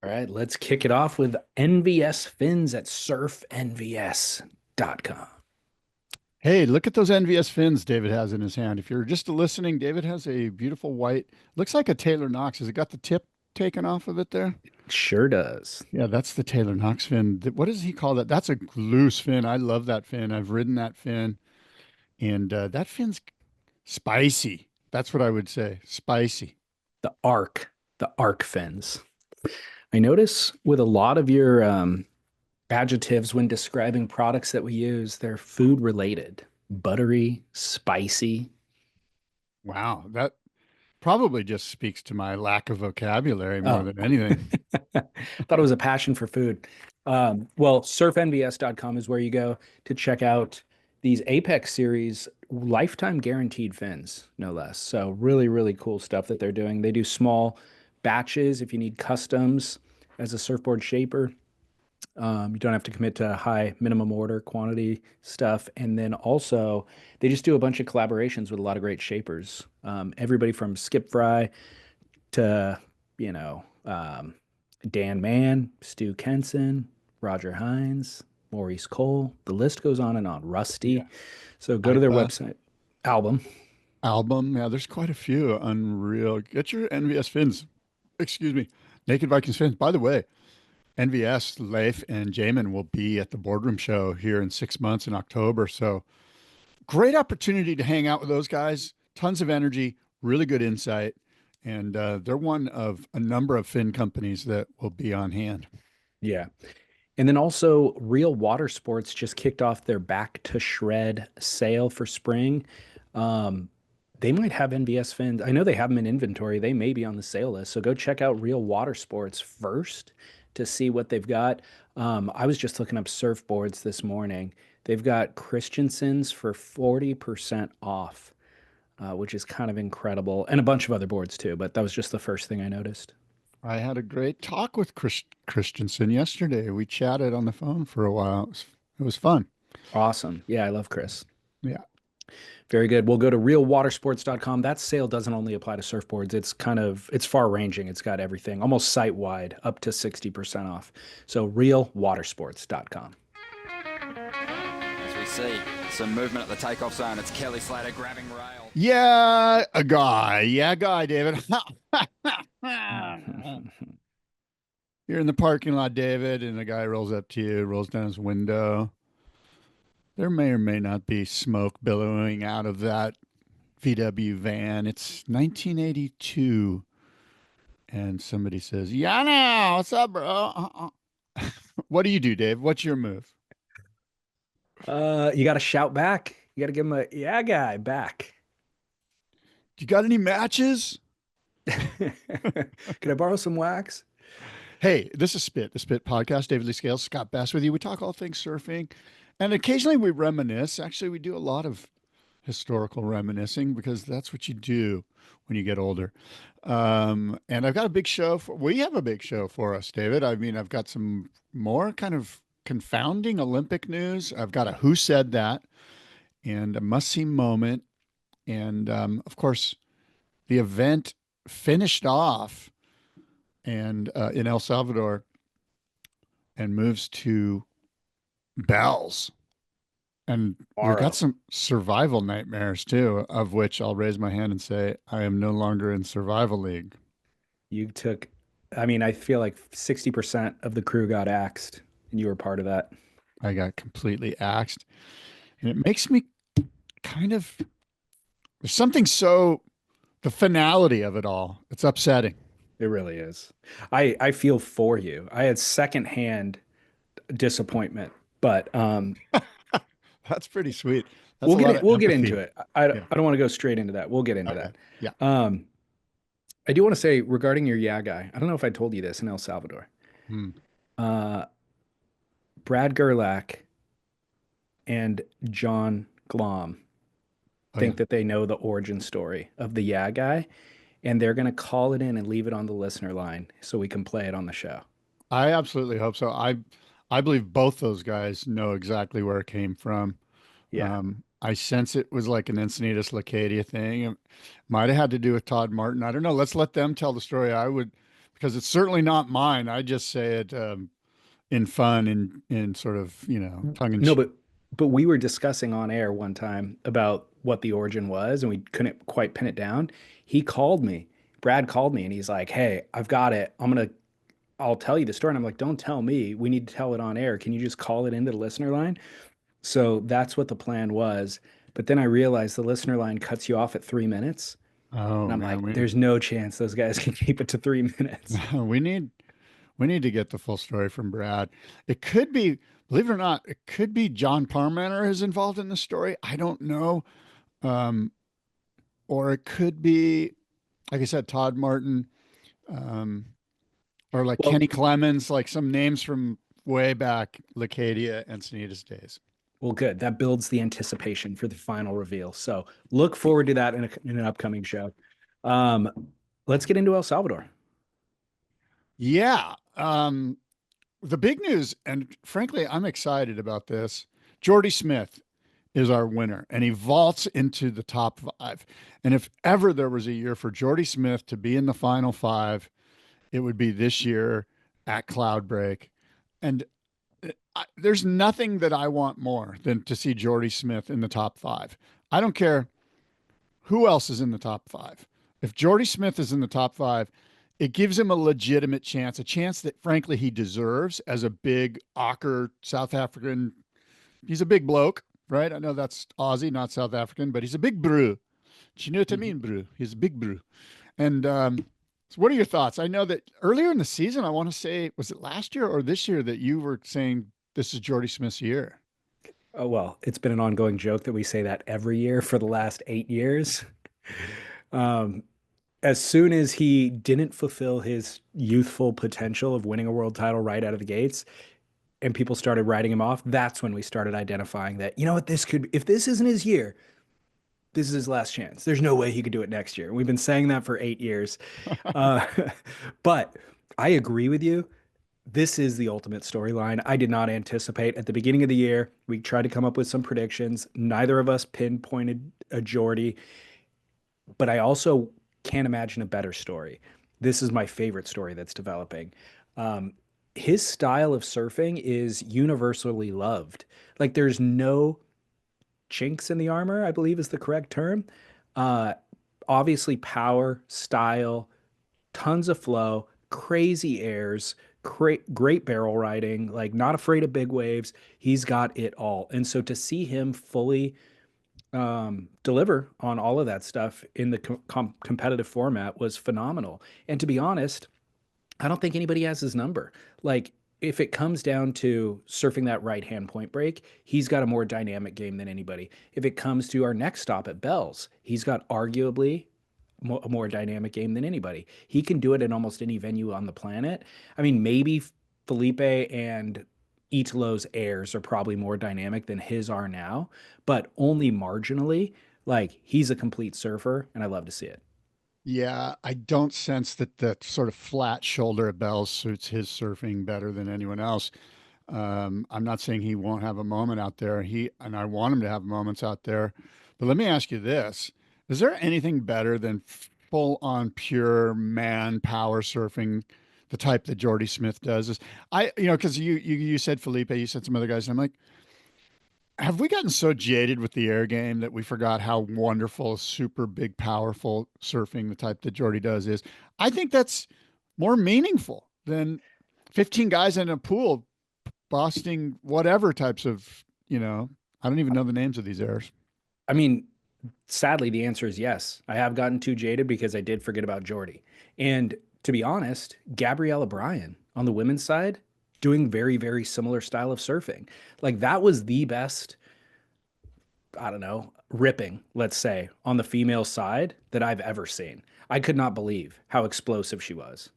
All right, let's kick it off with NVS fins at surfnvs.com. Hey, look at those NVS fins David has in his hand. If you're just listening, David has a beautiful white, looks like a Taylor Knox. Has it got the tip taken off of it there? Sure does. Yeah, that's the Taylor Knox fin. What does he call that? That's a loose fin. I love that fin. I've ridden that fin, and that fin's spicy. That's what I would say. Spicy. The arc fins. I notice with a lot of your adjectives when describing products that we use, they're food related, buttery, spicy. Wow, that probably just speaks to my lack of vocabulary more Oh, than anything. thought it was a passion for food. Well, surfnvs.com is where you go to check out these Apex series lifetime guaranteed fins, no less. So really, really cool stuff that they're doing. They do small batches if you need customs as a surfboard shaper. You don't have to commit to high minimum order quantity stuff. And then also, they just do a bunch of collaborations with a lot of great shapers. Everybody from Skip Fry to, you know, Dan Mann, Stu Kenson, Roger Hines, Maurice Cole. The list goes on and on. Yeah. Rusty. So go to their IPA website, album. album. Yeah, there's quite a few. Unreal. Get your NVS fins. Excuse me. Naked Vikings fins. By the way, NVS, Leif, and Jamin will be at the Boardroom show here in 6 months in October. So great opportunity to hang out with those guys. Tons of energy, really good insight. And they're one of a number of fin companies that will be on hand. Yeah. And then also, Real Water Sports just kicked off their Back to Shred sale for spring. Um, they might have NVS fins. I know they have them in inventory. They may be on the sale list. So go check out Real Water Sports first to see what they've got. I was just looking up surfboards this morning. They've got Christensen's for 40% off, which is kind of incredible, and a bunch of other boards too. But that was just the first thing I noticed. I had a great talk with Christensen yesterday. We chatted on the phone for a while. It was fun. Awesome. Yeah, I love Chris. Yeah. Very good. We'll go to realwatersports.com. That sale doesn't only apply to surfboards. It's far ranging. It's got everything, almost site wide, up to 60% off. So realwatersports.com. As we see some movement at the takeoff zone, it's Kelly Slater grabbing rail. Yeah, a guy. Yeah, guy, David. You're in the parking lot, David, and the guy rolls up to you, rolls down his window. There may or may not be smoke billowing out of that VW van. It's 1982. And somebody says, yeah, no, what's up, bro? What do you do, Dave? What's your move? You got to shout back. You got to give him a yeah guy back. You got any matches? Can I borrow some wax? Hey, this is Spit, the Spit Podcast. David Lee Scales, Scott Bass with you. We talk all things surfing, and occasionally we reminisce. Actually, we do a lot of historical reminiscing because that's what you do when you get older. And I've got a big show we have a big show for us, David. I mean, I've got some more kind of confounding Olympic news. I've got a Who Said That and a must see moment. And of course, the event finished off and in El Salvador and moves to Bells. And we've got Tomorrow. some survival nightmares too, of which I'll raise my hand and say, I am no longer in survival league. You took, I mean, I feel like 60% of the crew got axed, and you were part of that. I got completely axed. And it makes me kind of, there's something so, the finality of it all, it's upsetting. It really is. I feel for you. I had secondhand disappointment, but That's pretty sweet. That's a lot of we'll get into empathy. it. I Yeah. don't want to go straight into that. We'll get into Okay. that. Yeah. Um, I do want to say regarding your yeah guy. I don't know if I told you this in El Salvador. Hmm. Uh, Brad Gerlach and John Glom Oh, yeah. think that they know the origin story of the yeah guy, and they're going to call it in and leave it on the listener line so we can play it on the show. I absolutely hope so. I believe both those guys know exactly where it came from. Yeah. I sense it was like an Encinitas Lacadia thing. It might have had to do with Todd Martin. I don't know. Let's let them tell the story. I would, because it's certainly not mine. I just say it in fun and in sort of, tongue in No, cheek. but we were discussing on air one time about what the origin was, and we couldn't quite pin it down. He called me. Brad called me, and he's like, "Hey, I've got it. I'll tell you the story." And I'm like, "Don't tell me. We need to tell it on air. Can you just call it into the listener line?" So that's what the plan was. But then I realized the listener line cuts you off at 3 minutes. Oh And I'm man, like, there's no chance those guys can keep it to 3 minutes. we need we need to get the full story from Brad. It could be, believe it or not, it could be John Parmenter is involved in the story. I don't know. Um, or it could be, like I said, Todd Martin, um, or like Well, Kenny Clemens, like some names from way back, Lacadia and Sanitas days. well, good. That builds the anticipation for the final reveal. So look forward to that in an upcoming show. Um, let's get into El Salvador. Yeah. The big news, and frankly, I'm excited about this. Jordy Smith is our winner, and he vaults into the top five. And if ever there was a year for Jordy Smith to be in the final five, it would be this year at Cloudbreak. And there's nothing that I want more than to see Jordy Smith in the top five. I don't care who else is in the top five. If Jordy Smith is in the top five, it gives him a legitimate chance, a chance that frankly he deserves as a big Ocker South African. He's a big bloke, right? I know that's Aussie, not South African, but he's a big brew. Do you know what I mean, brew? He's a big brew. And so what are your thoughts? I know that earlier in the season, I want to say, was it last year or this year that you were saying this is Jordy Smith's year? Oh, well, it's been an ongoing joke that we say that every year for the last 8 years. Um, as soon as he didn't fulfill his youthful potential of winning a world title right out of the gates, and people started writing him off, that's when we started identifying that, you know what, if this isn't his year, this is his last chance. There's no way he could do it next year. We've been saying that for 8 years. Uh, but I agree with you. This is the ultimate storyline. I did not anticipate at the beginning of the year. We tried to come up with some predictions. Neither of us pinpointed a Jordy, but I also can't imagine a better story. This is my favorite story that's developing. Um, his style of surfing is universally loved. Like there's no chinks in the armor, I believe is the correct term. Uh, Obviously, power, style, tons of flow, crazy airs, great barrel riding, like not afraid of big waves. He's got it all. And so to see him fully deliver on all of that stuff in the competitive format was phenomenal. And to be honest, I don't think anybody has his number. Like, if it comes down to surfing that right hand point break, he's got a more dynamic game than anybody. If it comes to our next stop at Bell's, he's got arguably a more dynamic game than anybody. He can do it in almost any venue on the planet. I mean, maybe Felipe and Italo's airs are probably more dynamic than his are now, but only marginally. Like, he's a complete surfer, and I love to see it. Yeah, I don't sense that that sort of flat shoulder at Bell's suits his surfing better than anyone else. I'm not saying he won't have a moment out there. I want him to have moments out there. But let me ask you this. Is there anything better than full on pure man power surfing, the type that Jordy Smith does? Because you said Felipe, you said some other guys, and I'm like, have we gotten so jaded with the air game that we forgot how wonderful, super big, powerful surfing the type that Jordy does is? I think that's more meaningful than 15 guys in a pool busting whatever types of, I don't even know the names of these airs. I mean, sadly, the answer is yes. I have gotten too jaded because I did forget about Jordy. And to be honest, Gabriela Bryan on the women's side doing very, very similar style of surfing. Like that was the best, I don't know, ripping, let's say, on the female side that I've ever seen. I could not believe how explosive she was.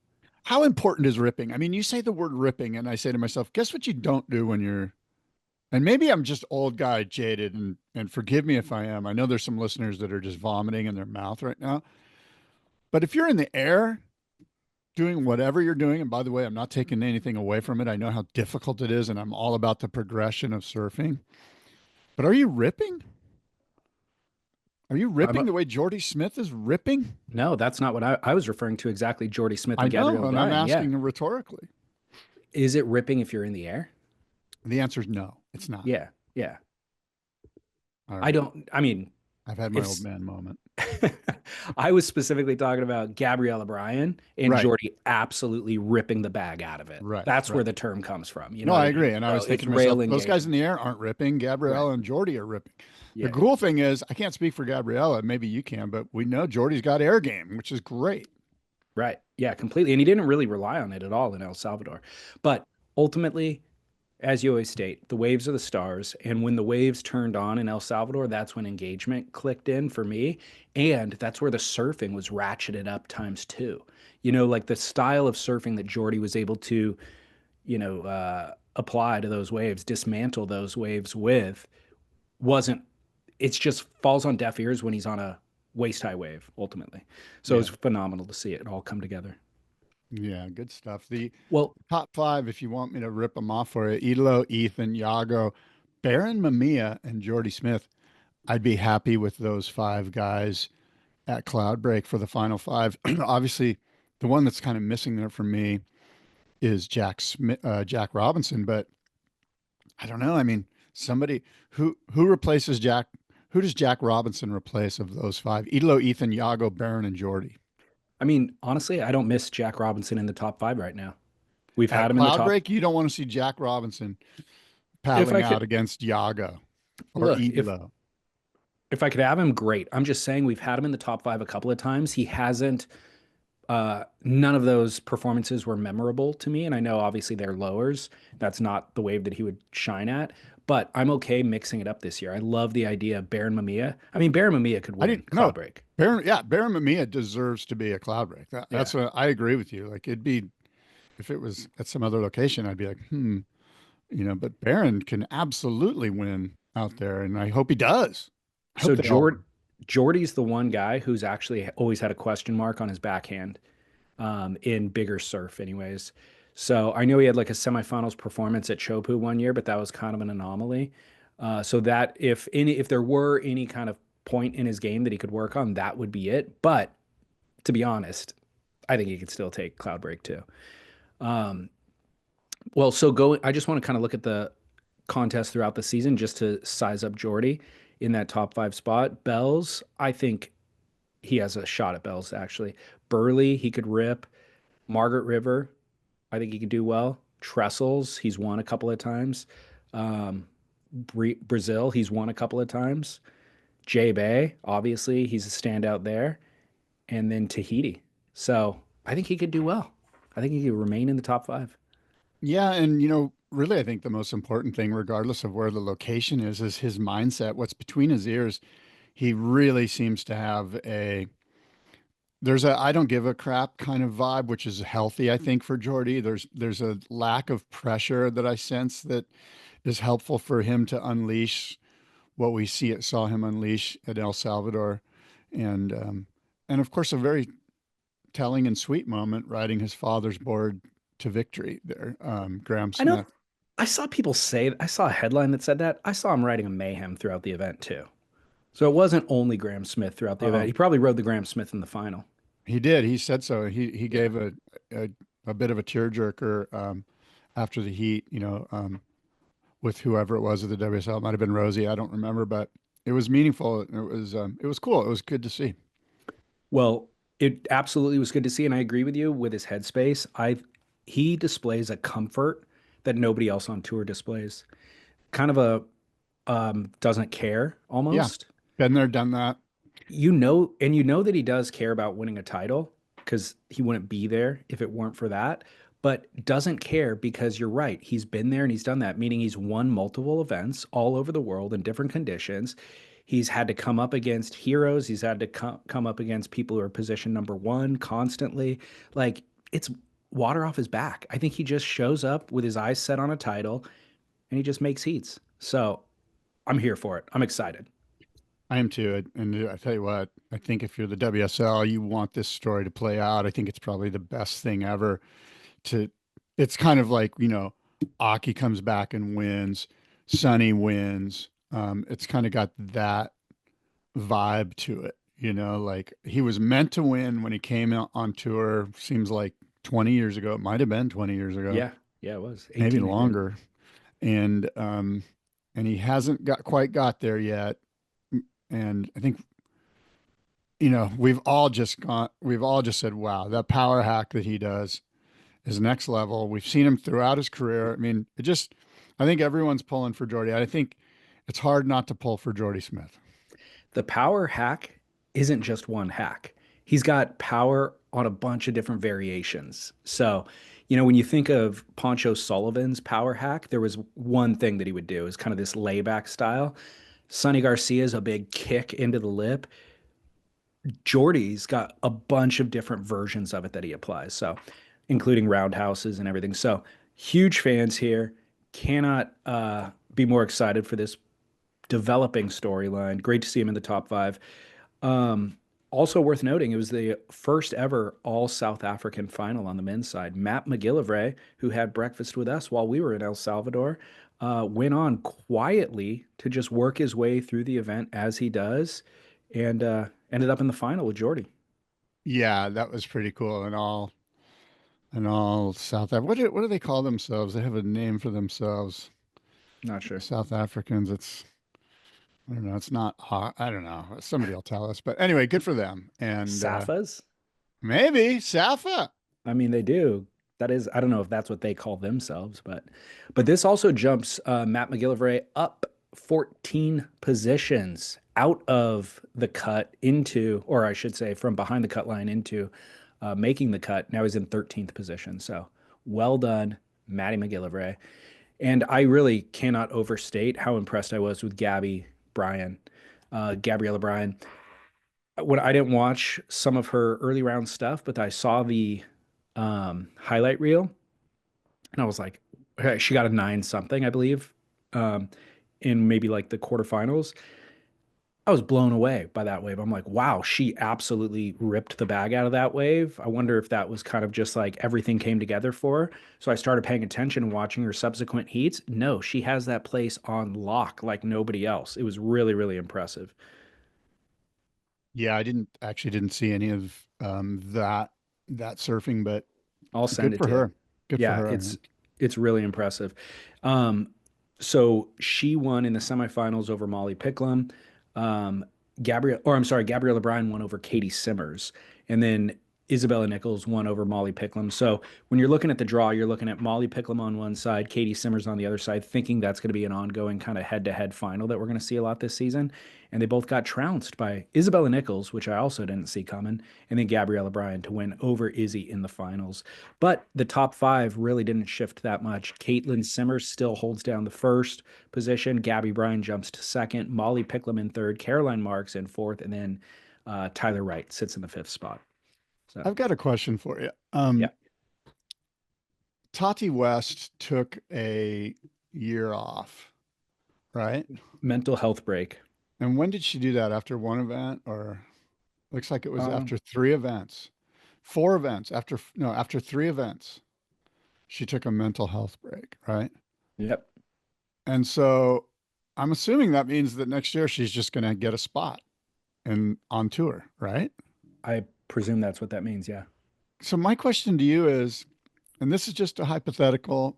How important is ripping? I mean, you say the word ripping, and I say to myself, guess what you don't do when you're, and maybe I'm just old guy jaded, and forgive me if I am. I know there's some listeners that are just vomiting in their mouth right now. But if you're in the air doing whatever you're doing, and by the way, I'm not taking anything away from it. I know how difficult it is, and I'm all about the progression of surfing. But are you ripping? Are you I'm ripping a, the way Jordy Smith is ripping? no, that's not what I was referring to exactly. Jordy Smith I and know, Gabriela and I'm Bryan. Yeah. asking rhetorically. Is it ripping if you're in the air? The answer is no, it's not. Yeah. Yeah. All I right. don't, I mean, I've had my if old man moment. I was specifically talking about Gabriela Bryan and Right. Jordy absolutely ripping the bag out of it. Right. That's where Right. the term comes from. You No, know what I I agree. mean? And I So was it's thinking to myself, rail those guys in engagement. the air aren't ripping. Right. Gabriella and Jordy are ripping. The Yeah. cool thing is, I can't speak for Gabriella. Maybe you can, but we know Jordy's got air game, which is great. Right. Yeah, completely. And he didn't really rely on it at all in El Salvador. But ultimately, as you always state, the waves are the stars. And when the waves turned on in El Salvador, that's when engagement clicked in for me. And that's where the surfing was ratcheted up times two. You know, like the style of surfing that Jordy was able to, apply to those waves, dismantle those waves with, wasn't, it's just falls on deaf ears when he's on a waist high wave, ultimately. So Yeah. it's phenomenal to see it all come together. Yeah. Good stuff. The Well, top five, if you want me to rip them off for you, Idolo, Ethan, Yago, Baron Mamiya, and Jordy Smith. I'd be happy with those five guys at Cloudbreak for the final five. Obviously, the one that's kind of missing there for me is Jack Robinson, but I don't know. I mean, somebody who replaces Jack. Who does Jack Robinson replace of those five? Idolo, Ethan, Yago, Baron, and Jordy. I mean, honestly, I don't miss Jack Robinson in the top five right now. We've At had him in the top. Cloudbreak, you don't want to see Jack Robinson If paddling I out could against Yago or look, Idolo. if I could have him, great. I'm just saying we've had him in the top five a couple of times. He hasn't. None of those performances were memorable to me, and I know obviously they're lowers. That's not the wave that he would shine at. But I'm okay mixing it up this year. I love the idea of Baron Mamiya. I mean, Baron Mamiya could I win didn't know. Cloudbreak. Baron, yeah, Baron Mamiya deserves to be a Cloudbreak. Yeah. That's what I agree with you. Like it'd be if it was at some other location, I'd be like, but Baron can absolutely win out there, and I hope he does. I So hope they all win. Jordy's the one guy who's actually always had a question mark on his backhand in bigger surf, anyways. So I know he had like a semifinals performance at Chopu one year, but that was kind of an anomaly. So that if there were any kind of point in his game that he could work on, that would be it. But to be honest, I think he could still take Cloudbreak too. Um, well, so go. I just want to kind of look at the contest throughout the season just to size up Jordy in that top five spot. Bells, I think he has a shot at Bells actually. Burley, he could rip. Margaret River, I think he could do well. Trestles, he's won a couple of times. Um, Brazil, he's won a couple of times. J Bay, obviously, he's a standout there. And then Tahiti. So I think he could do well. I think he could remain in the top five. Yeah, and really, I think the most important thing, regardless of where the location is his mindset. What's between his ears. He really seems to have there's a I don't give a crap kind of vibe, which is healthy, I think, for Jordy. There's a lack of pressure that I sense that is helpful for him to unleash what we saw him unleash at El Salvador, and and of course a very telling and sweet moment riding his father's board to victory there, Graham I know Smith. I saw people say, I saw a headline that said that. I saw him riding a mayhem throughout the event too. So it wasn't only Graham Smith throughout the event. Oh, He probably rode the Graham Smith in the final. he did. He said so. He Yeah. gave a, a bit of a tearjerker after the heat. With whoever it was at the WSL. It might have been Rosie. I don't remember, but it was meaningful. It was cool. It was good to see. Well, it absolutely was good to see, and I agree with you with his headspace. He displays a comfort that nobody else on tour displays. Kind of a doesn't care Yeah, almost. been there, done that. And you know that he does care about winning a title because he wouldn't be there if it weren't for that, but doesn't care because you're right. He's been there and he's done that, meaning he's won multiple events all over the world in different conditions. He's had to come up against heroes. He's had to come up against people who are position number one constantly. Like it's water off his back. I think he just shows up with his eyes set on a title and he just makes heats. So I'm here for it. I'm excited. I am too. And I tell you what, I think if you're the WSL, you want this story to play out. I think it's probably the best thing ever to, it's kind of like, Aki comes back and wins, Sonny wins. It's kind of got that vibe to it. Like he was meant to win when he came out on tour. Seems like 20 years ago. It might have been 20 years ago, Yeah. Yeah, it was maybe 18, I think. longer. And he hasn't quite got there yet. And I think, we've all just said, wow, that power hack that he does is next level. We've seen him throughout his career. I mean, I think everyone's pulling for Jordy. I think it's hard not to pull for Jordy Smith. The power hack isn't just one hack. He's got power on a bunch of different variations. So, when you think of Poncho Sullivan's power hack, there was one thing that he would do is kind of this layback style. Sonny Garcia's a big kick into the lip. Jordy's got a bunch of different versions of it that he applies. So, including roundhouses and everything. So, huge fans here. Cannot be more excited for this developing storyline. Great to see him in the top five. Also worth noting, it was the first ever all South African final on the men's side. Matt McGillivray, who had breakfast with us while we were in El Salvador, went on quietly to just work his way through the event as he does, and ended up in the final with Jordy. Yeah, that was pretty cool. And all South Africa. What do they call themselves? They have a name for themselves. Not sure. South Africans. I don't know. It's not hot. I don't know. Somebody will tell us. But anyway, good for them. And Safas? maybe Safa. I mean, they do. That is, I don't know if that's what they call themselves, but this also jumps Matt McGillivray up 14 positions out of the cut into, or I should say, from behind the cut line into making the cut. Now he's in 13th position. So well done, Matty McGillivray. And I really cannot overstate how impressed I was with Gabriela Bryan. When I didn't watch some of her early round stuff, but I saw the highlight reel, and I was like, okay, she got a 9 something, I believe, in maybe like the quarterfinals. I was blown away by that wave. I'm like, wow, she absolutely ripped the bag out of that wave. I wonder if that was kind of just like everything came together for her. So I started paying attention and watching her subsequent heats. No, she has that place on lock like nobody else. It was really, really impressive. Yeah, I didn't see any of that surfing, but I'll send good it for to you. her. Good for Yeah, her. it's really impressive. Um, so she won in the semifinals over Molly Picklum. Um, Gabriela Bryan won over Katie Simmers, and then Isabella Nichols won over Molly Picklum. So when you're looking at the draw, you're looking at Molly Picklum on one side, Katie Simmers on the other side, thinking that's going to be an ongoing kind of head-to-head final that we're going to see a lot this season. And they both got trounced by Isabella Nichols, which I also didn't see coming, and then Gabriela Bryan to win over Izzy in the finals. But the top five really didn't shift that much. Caitlin Simmers still holds down the first position. Gabby Bryan jumps to second. Molly Picklum in third. Caroline Marks in fourth. And then Tyler Wright sits in the fifth spot. So, I've got a question for you. yeah. Tati West took a year off, right? Mental health break. And when did she do that? After one event, or looks like it was after 3 events, 4 events, after 3 events, she took a mental health break, right? Yep. And so I'm assuming that means that next year she's just going to get a spot and on tour, right? I presume that's what that means. Yeah. So my question to you is, and this is just a hypothetical,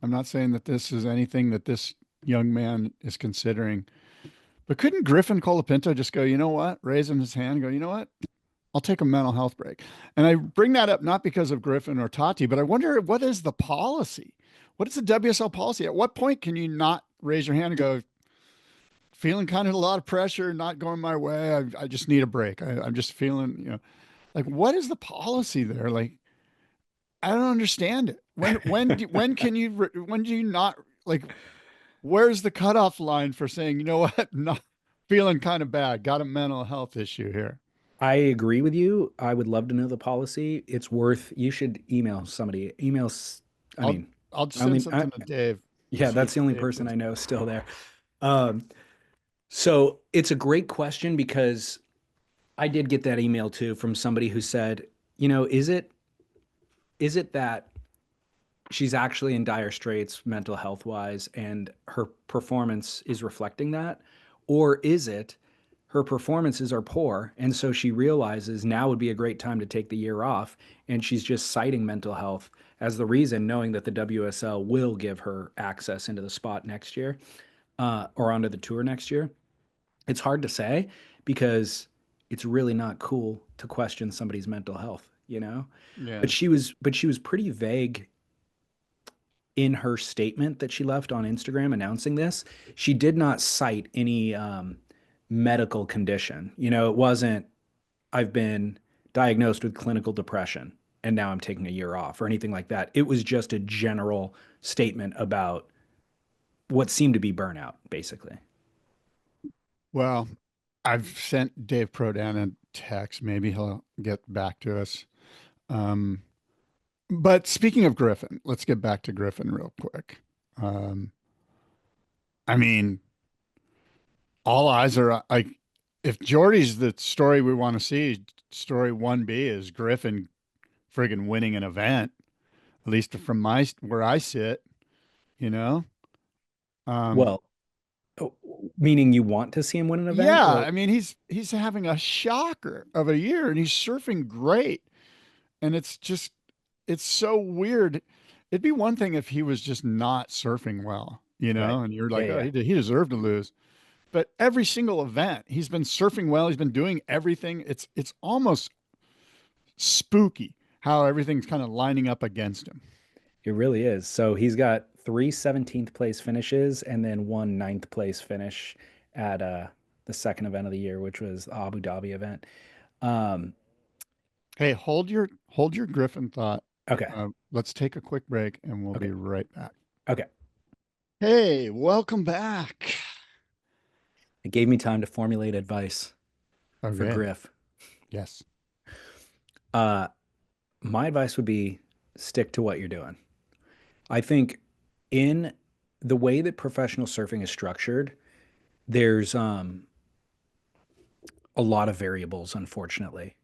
I'm not saying that this is anything that this young man is considering, but couldn't Griffin Colapinto just go, you know what, raising his hand, go, you know what, I'll take a mental health break. And I bring that up not because of Griffin or Tati, but I wonder, what is the policy? What is the WSL policy? At what point can you not raise your hand and go, feeling kind of a lot of pressure, not going my way, I just need a break. I'm just feeling, like, what is the policy there? Like, I don't understand it. When do you not, like, where's the cutoff line for saying, you know what, not feeling kind of bad, got a mental health issue here? I agree with you. I would love to know the policy. You should email somebody. I I'll mean, I'll send something to Dave. yeah, See that's if the only Dave person can- I know still there. Um, so it's a great question because I did get that email too from somebody who said, is it that she's actually in dire straits mental health wise and her performance is reflecting that? Or is it her performances are poor. And so she realizes now would be a great time to take the year off. And she's just citing mental health as the reason, knowing that the WSL will give her access into the spot next year, or onto the tour next year. It's hard to say because it's really not cool to question somebody's mental health, you know? Yeah. But she was pretty vague in her statement that she left on Instagram announcing this. She did not cite any medical condition. You know, it wasn't, I've been diagnosed with clinical depression and now I'm taking a year off or anything like that. It was just a general statement about what seemed to be burnout, basically. Well, I've sent Dave Prodan a text. Maybe he'll get back to us. Um, but speaking of Griffin, let's get back to Griffin real quick. Um, I mean, all eyes are like, if Jordy's the story we want to see, story 1B is Griffin friggin' winning an event, at least from my where I sit, you know? Um, Well, oh, meaning you want to see him win an event yeah, or I mean, he's having a shocker of a year and he's surfing great. And it's just it's so weird. It'd be one thing if he was just not surfing well, you right. know, and you're Yeah, like, oh, yeah. he deserved to lose. But every single event, he's been surfing well. He's been doing everything. It's almost spooky how everything's kind of lining up against him. It really is. So he's got three 17th place finishes and then one ninth place finish at the second event of the year, which was the Abu Dhabi event. Um, Hey, hold your Griffin thought. okay. Let's take a quick break and we'll Okay. be right back. Okay. Hey, welcome back. It gave me time to formulate advice for Okay. Griff. Yes. Uh, my advice would be stick to what you're doing. I think in the way that professional surfing is structured, there's a lot of variables, unfortunately.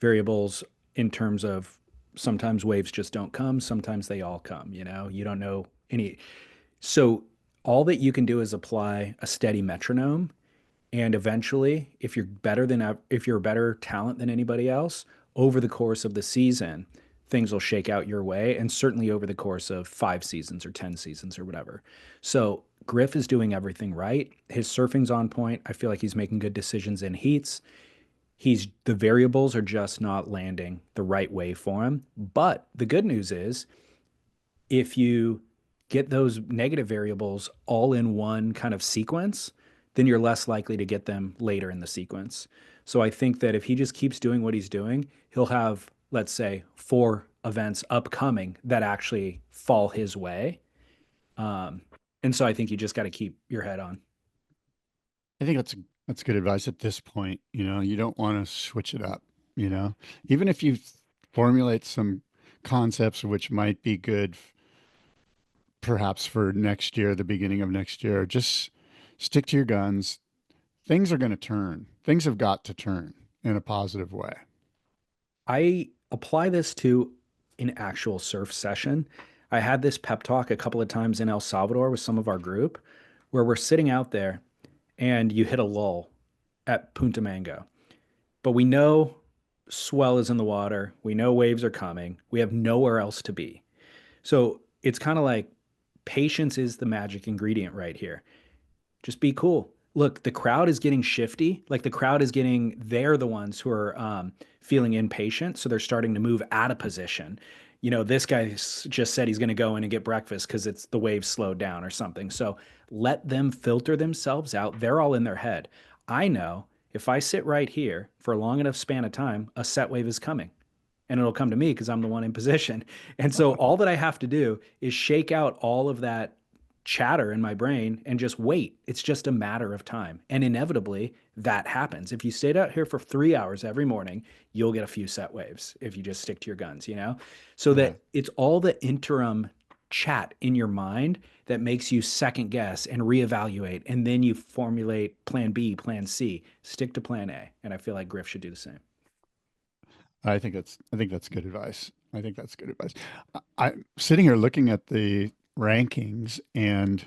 Variables in terms of sometimes waves just don't come, sometimes they all come, you know? You don't know any. So all that you can do is apply a steady metronome. And eventually, if you're a better talent than anybody else, over the course of the season, things will shake out your way, and certainly over the course of 5 seasons or 10 seasons or whatever. So Griff is doing everything right. His surfing's on point. I feel like he's making good decisions in heats. The variables are just not landing the right way for him. But the good news is if you get those negative variables all in one kind of sequence, then you're less likely to get them later in the sequence. So I think that if he just keeps doing what he's doing, he'll have, let's say, 4 events upcoming that actually fall his way. Um, and so I think you just got to keep your head on. I think that's good advice at this point. You know, you don't want to switch it up, you know. Even if you formulate some concepts which might be good perhaps for next year, the beginning of next year, just stick to your guns. Things are going to turn. Things have got to turn in a positive way. I apply this to an actual surf session. I had this pep talk a couple of times in El Salvador with some of our group where we're sitting out there and you hit a lull at Punta Mango. But we know swell is in the water. We know waves are coming. We have nowhere else to be. So it's kind of like patience is the magic ingredient right here. Just be cool. Look, the crowd is getting shifty. Like the crowd is they're the ones who are feeling impatient. So they're starting to move out of position. You know, this guy just said he's going to go in and get breakfast because it's the waves slowed down or something. So let them filter themselves out. They're all in their head. I know if I sit right here for a long enough span of time, a set wave is coming and it'll come to me because I'm the one in position. And so all that I have to do is shake out all of that chatter in my brain and just wait. It's just a matter of time. And inevitably that happens. If you stayed out here for 3 hours every morning, you'll get a few set waves if you just stick to your guns, you know? So Yeah. that it's all the interim chat in your mind that makes you second guess and reevaluate. And then you formulate plan B, plan C, stick to plan A. And I feel like Griff should do the same. I think that's good advice. I think that's good advice. I'm sitting here looking at the rankings and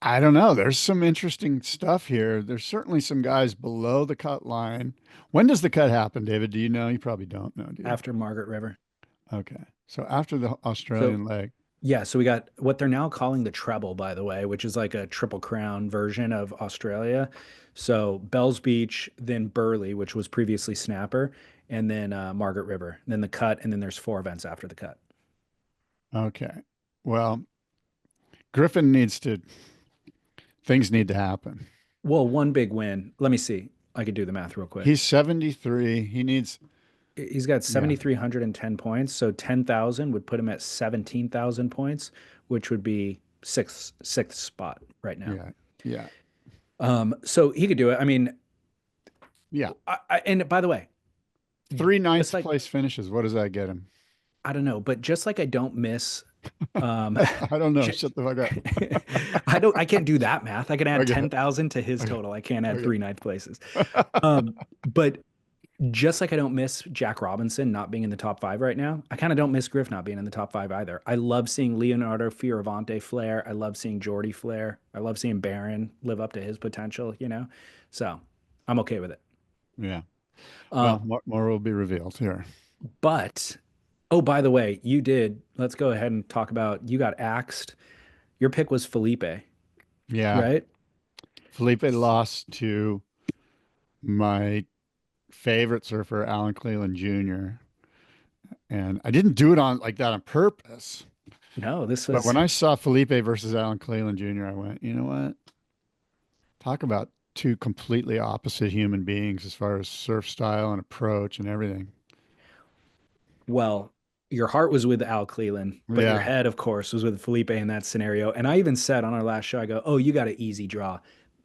I don't know. There's some interesting stuff here. There's certainly some guys below the cut line. When does the cut happen, David? Do you know? You probably don't know, do you? After Margaret River. Okay. So after the So Australian leg. yeah, so we got what they're now calling the treble, by the way, which is like a triple crown version of Australia. So Bells Beach, then Burleigh, which was previously Snapper, and then Margaret River, then the cut, and then there's 4 events after the cut. Okay. Well, Griffin things need to happen. Well, one big win. Let me see. I could do the math real quick. He's 73. He's got 7,310 points. So 10,000 would put him at 17,000 points, which would be sixth spot right now. Yeah. Yeah. So he could do it. I mean, yeah. And by the way, 3 ninth place finishes. What does that get him? I don't know, but just like I don't miss I don't know. Shut the fuck up. I can't do that math. I can add 10,000 to his total. I can't add 3 ninth places. But just like I don't miss Jack Robinson not being in the top 5 right now, I kind of don't miss Griff not being in the top 5 either. I love seeing Leonardo Fioravante flare. I love seeing Jordy flare. I love seeing Barron live up to his potential, So I'm okay with it. Yeah. Well, more will be revealed here. But, oh, by the way, let's go ahead and talk about, you got axed. Your pick was Felipe. Yeah. Right? Felipe lost to my favorite surfer, Alan Cleland Jr. And I didn't do it like that on purpose. No, But when I saw Felipe versus Alan Cleland Jr., I went, you know what? Talk about 2 completely opposite human beings as far as surf style and approach and everything. Well, your heart was with Al Cleland, but your head, of course, was with Felipe in that scenario. And I even said on our last show, I go, oh, you got an easy draw.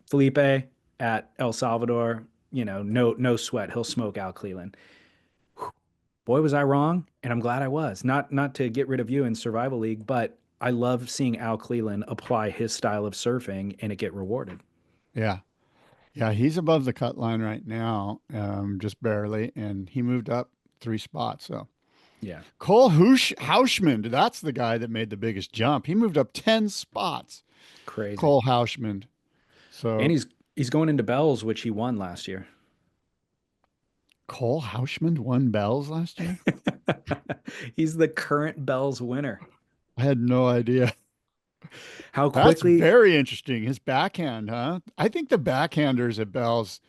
Felipe at El Salvador, no sweat. He'll smoke Al Cleland. Boy, was I wrong. And I'm glad I was. Not to get rid of you in Survival League, but I love seeing Al Cleland apply his style of surfing and it get rewarded. Yeah. Yeah, he's above the cut line right now, just barely, and he moved up 3 spots. So, yeah, Cole Houshmand, that's the guy that made the biggest jump. He moved up 10 spots. Crazy, Cole Houshmand. So, and he's going into Bells, which he won last year. Cole Houshmand won Bells last year. He's the current Bells winner. I had no idea. How quickly? That's very interesting. His backhand, huh? I think the backhanders at Bells,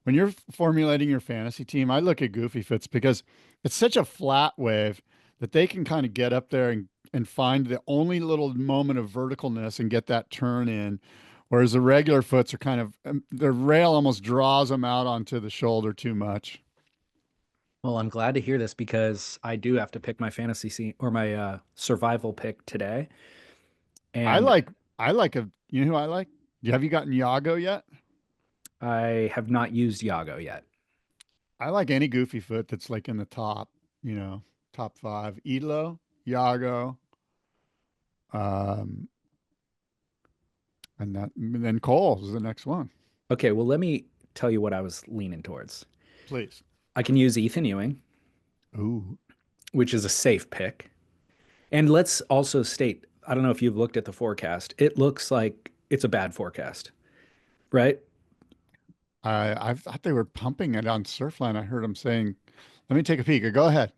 when you're formulating your fantasy team, I look at Goofy Foots because it's such a flat wave that they can kind of get up there and find the only little moment of verticalness and get that turn in. Whereas the regular foots are kind of, their rail almost draws them out onto the shoulder too much. Well, I'm glad to hear this because I do have to pick my fantasy scene or my survival pick today. And you know who I like? Have you gotten Yago yet? I have not used Yago yet. I like any Goofy Foot that's like in the top, top 5. Elo, Yago, and then Cole is the next one. Okay, well, let me tell you what I was leaning towards. Please. I can use Ethan Ewing. Ooh. Which is a safe pick. And let's also state, I don't know if you've looked at the forecast. It looks like it's a bad forecast, right? I thought they were pumping it on Surfline. I heard them saying, let me take a peek. Go ahead.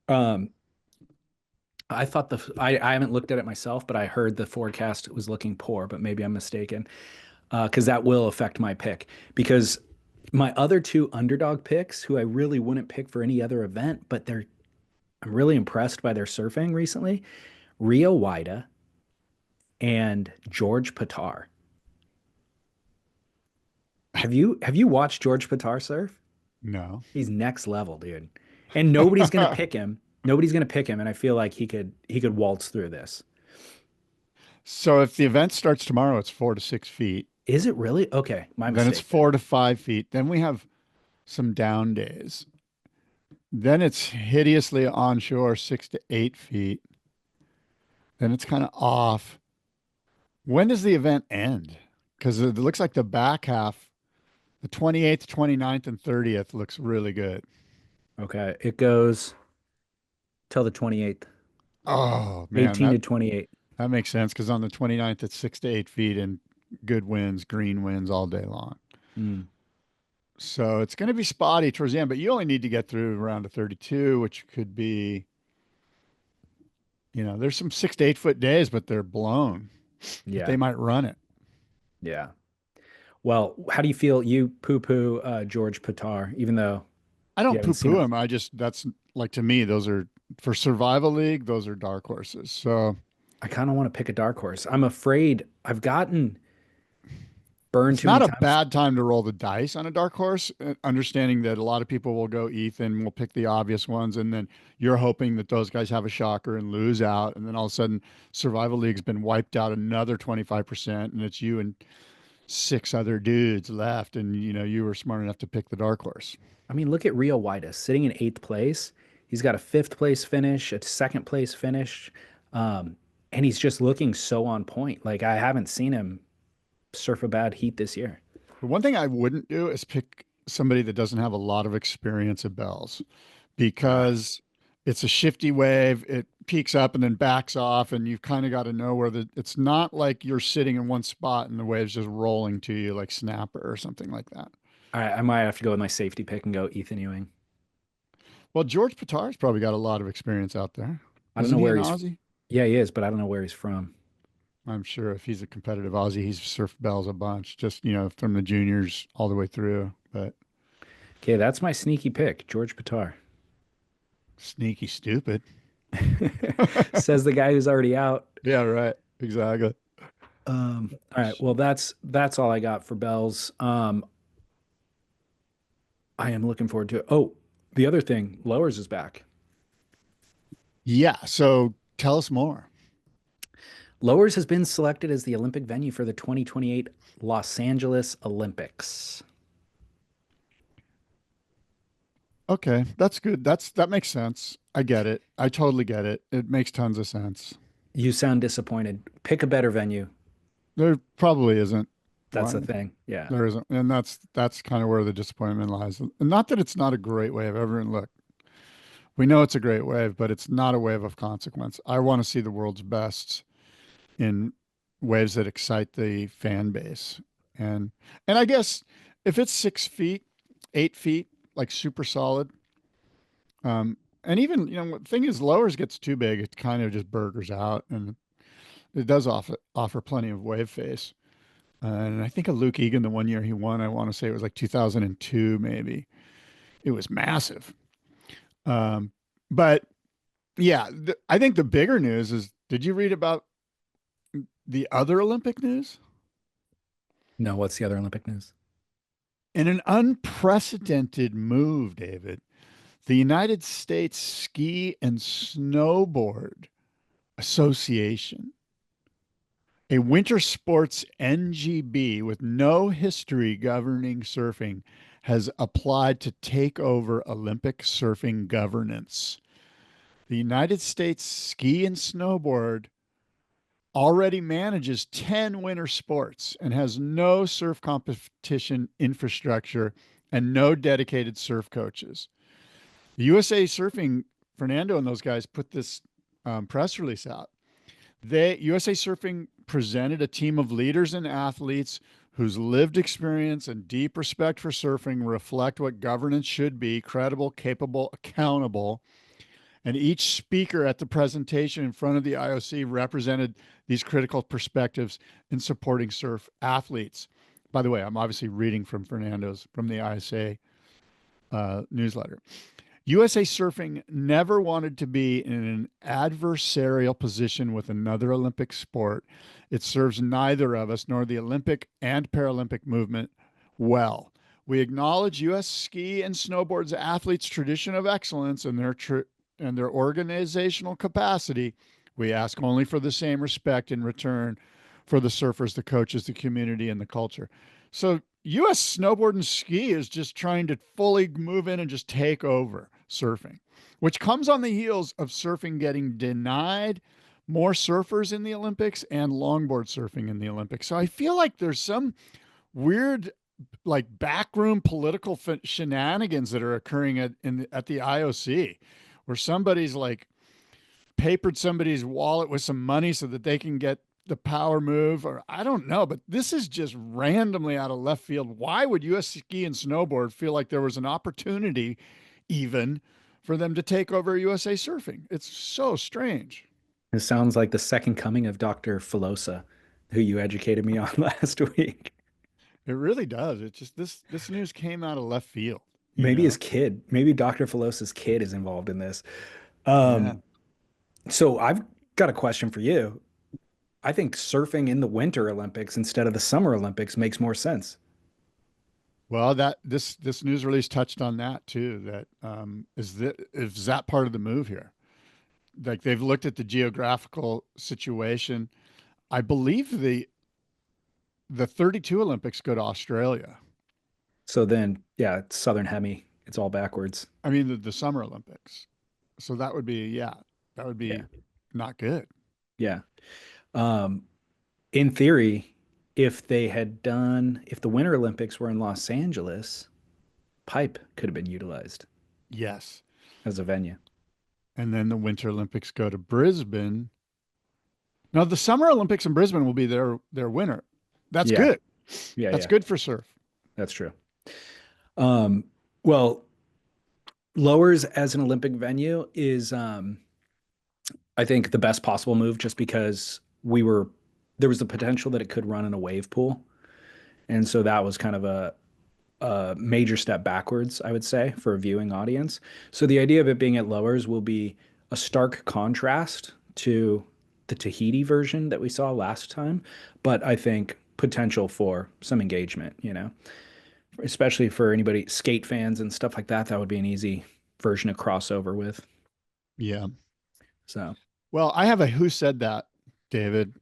I thought I haven't looked at it myself, but I heard the forecast was looking poor, but maybe I'm mistaken. Because that will affect my pick. Because my other 2 underdog picks, who I really wouldn't pick for any other event, but I'm really impressed by their surfing recently. Rio Wida and George Patar. Have you watched George Patar surf? No. He's next level, dude. And nobody's gonna pick him. Nobody's gonna pick him, and I feel like he could waltz through this. So if the event starts tomorrow, it's 4 to 6 feet. Is it really? Okay, my mistake. Then it's 4 to 5 feet. Then we have some down days. Then it's hideously onshore, 6 to 8 feet. Then it's kind of off. When does the event end? Because it looks like the back half, the 28th, 29th, and 30th looks really good. Okay, it goes till the 28th. Oh, man. 18 to 28. That makes sense because on the 29th, it's 6 to 8 feet. And good winds, green winds all day long. Mm. So it's going to be spotty towards the end, but you only need to get through around a 32, which could be, there's some 6 to 8 foot days, but they're blown. But they Yeah. might run it. Yeah. Well, how do you feel? You poo-poo George Patar, even though I you don't haven't seen poo-poo him. him. That's like, to me, those are for survival league. Those are dark horses. So I kind of want to pick a dark horse. I'm afraid I've gotten burned it's too many not a times. bad time to roll the dice on a dark horse, understanding that a lot of people will go Ethan, will pick the obvious ones, and then you're hoping that those guys have a shocker and lose out, and then all of a sudden survival league's been wiped out another 25%, and it's you and 6 other dudes left, and you were smart enough to pick the dark horse. I mean, look at Rio Whitus sitting in 8th place. He's got a 5th place finish, a 2nd place finish, and he's just looking so on point. Like I haven't seen him surf a bad heat this year. The one thing I wouldn't do is pick somebody that doesn't have a lot of experience at bells, because it's a shifty wave. It peaks up and then backs off, and you've kind of got to know where it's not like you're sitting in one spot and the wave's just rolling to you like snapper or something like that. All right, I might have to go with my safety pick and go Ethan Ewing. Well, George Patar's probably got a lot of experience out there. I don't Isn't know he where an he's. Aussie? Yeah, he is, but I don't know where he's from. I'm sure if he's a competitive Aussie, he's surfed bells a bunch, just, from the juniors all the way through. But Okay, that's my sneaky pick, George Patar. sneaky stupid. Says the guy who's already out. Yeah, right. Exactly. All right, well that's all I got for bells. I am looking forward to it. Oh, the other thing, lowers is back. Yeah. So tell us more. Lowers has been selected as the Olympic venue for the 2028 Los Angeles Olympics. Okay, that's good. That makes sense. I get it. I totally get it. It makes tons of sense. You sound disappointed. Pick a better venue. There probably isn't That's the one. thing. Yeah. There isn't, and that's kind of where the disappointment lies. And not that it's not a great wave. Everyone, look, we know it's a great wave, but it's not a wave of consequence. I want to see the world's best in waves that excite the fan base, and I guess if it's 6 feet, 8 feet, like super solid, and even the thing is, lowers gets too big, it kind of just burgers out, and it does offer plenty of wave face. And I think of Luke Egan, the one year he won, I want to say it was like 2002, maybe. It was massive. But yeah, I think the bigger news is, did you read about the other Olympic news? No, what's the other Olympic news? In an unprecedented move, David, the United States Ski and Snowboard Association, a winter sports NGB with no history governing surfing, has applied to take over Olympic surfing governance. The United States Ski and Snowboard already manages 10 winter sports and has no surf competition infrastructure and no dedicated surf coaches. The USA Surfing, Fernando and those guys put this press release out. USA Surfing presented a team of leaders and athletes whose lived experience and deep respect for surfing reflect what governance should be: credible, capable, accountable. And each speaker at the presentation in front of the IOC represented these critical perspectives in supporting surf athletes. By the way, I'm obviously reading from the ISA newsletter. USA Surfing never wanted to be in an adversarial position with another Olympic sport. It serves neither of us nor the Olympic and Paralympic movement well. We acknowledge U.S. ski and snowboard's athletes' tradition of excellence and their organizational capacity. We ask only for the same respect in return for the surfers, the coaches, the community, and the culture. So U.S. snowboard and ski is just trying to fully move in and just take over surfing, which comes on the heels of surfing getting denied more surfers in the Olympics and longboard surfing in the Olympics. So I feel like there's some weird, like, backroom political shenanigans that are occurring at the IOC, where somebody's like papered somebody's wallet with some money so that they can get the power move, or I don't know, but this is just randomly out of left field. Why would US Ski and Snowboard feel like there was an opportunity even for them to take over USA Surfing? It's so strange. It sounds like the second coming of Dr. Filosa, who you educated me on last week. It really does. It's just this news came out of left field, you Maybe know? his kid, maybe Dr. Filosa's kid is involved in this. Yeah. So I've got a question for you. I think surfing in the Winter Olympics instead of the Summer Olympics makes more sense. Well, that this news release touched on that too. That is that part of the move here. Like they've looked at the geographical situation. I believe the 32 Olympics go to Australia. So then, yeah, it's Southern Hemi. It's all backwards. I mean the Summer Olympics. So that would be that would Yeah. be not good. Yeah. Um, in theory, if the Winter Olympics were in Los Angeles, Pipe could have been utilized Yes. as a venue. And then the Winter Olympics go to Brisbane. Now the Summer Olympics in Brisbane will be their winter. That's Yeah. good. Yeah, That's yeah, good for surf. that's true. Well, Lowers as an Olympic venue is, I think, the best possible move just because there was the potential that it could run in a wave pool. And so that was kind of a major step backwards, I would say, for a viewing audience. So the idea of it being at Lowers will be a stark contrast to the Tahiti version that we saw last time, but I think potential for some engagement, especially for anybody, skate fans and stuff like that. That would be an easy version to cross over with. Yeah. So, Well, I have a who said that, David.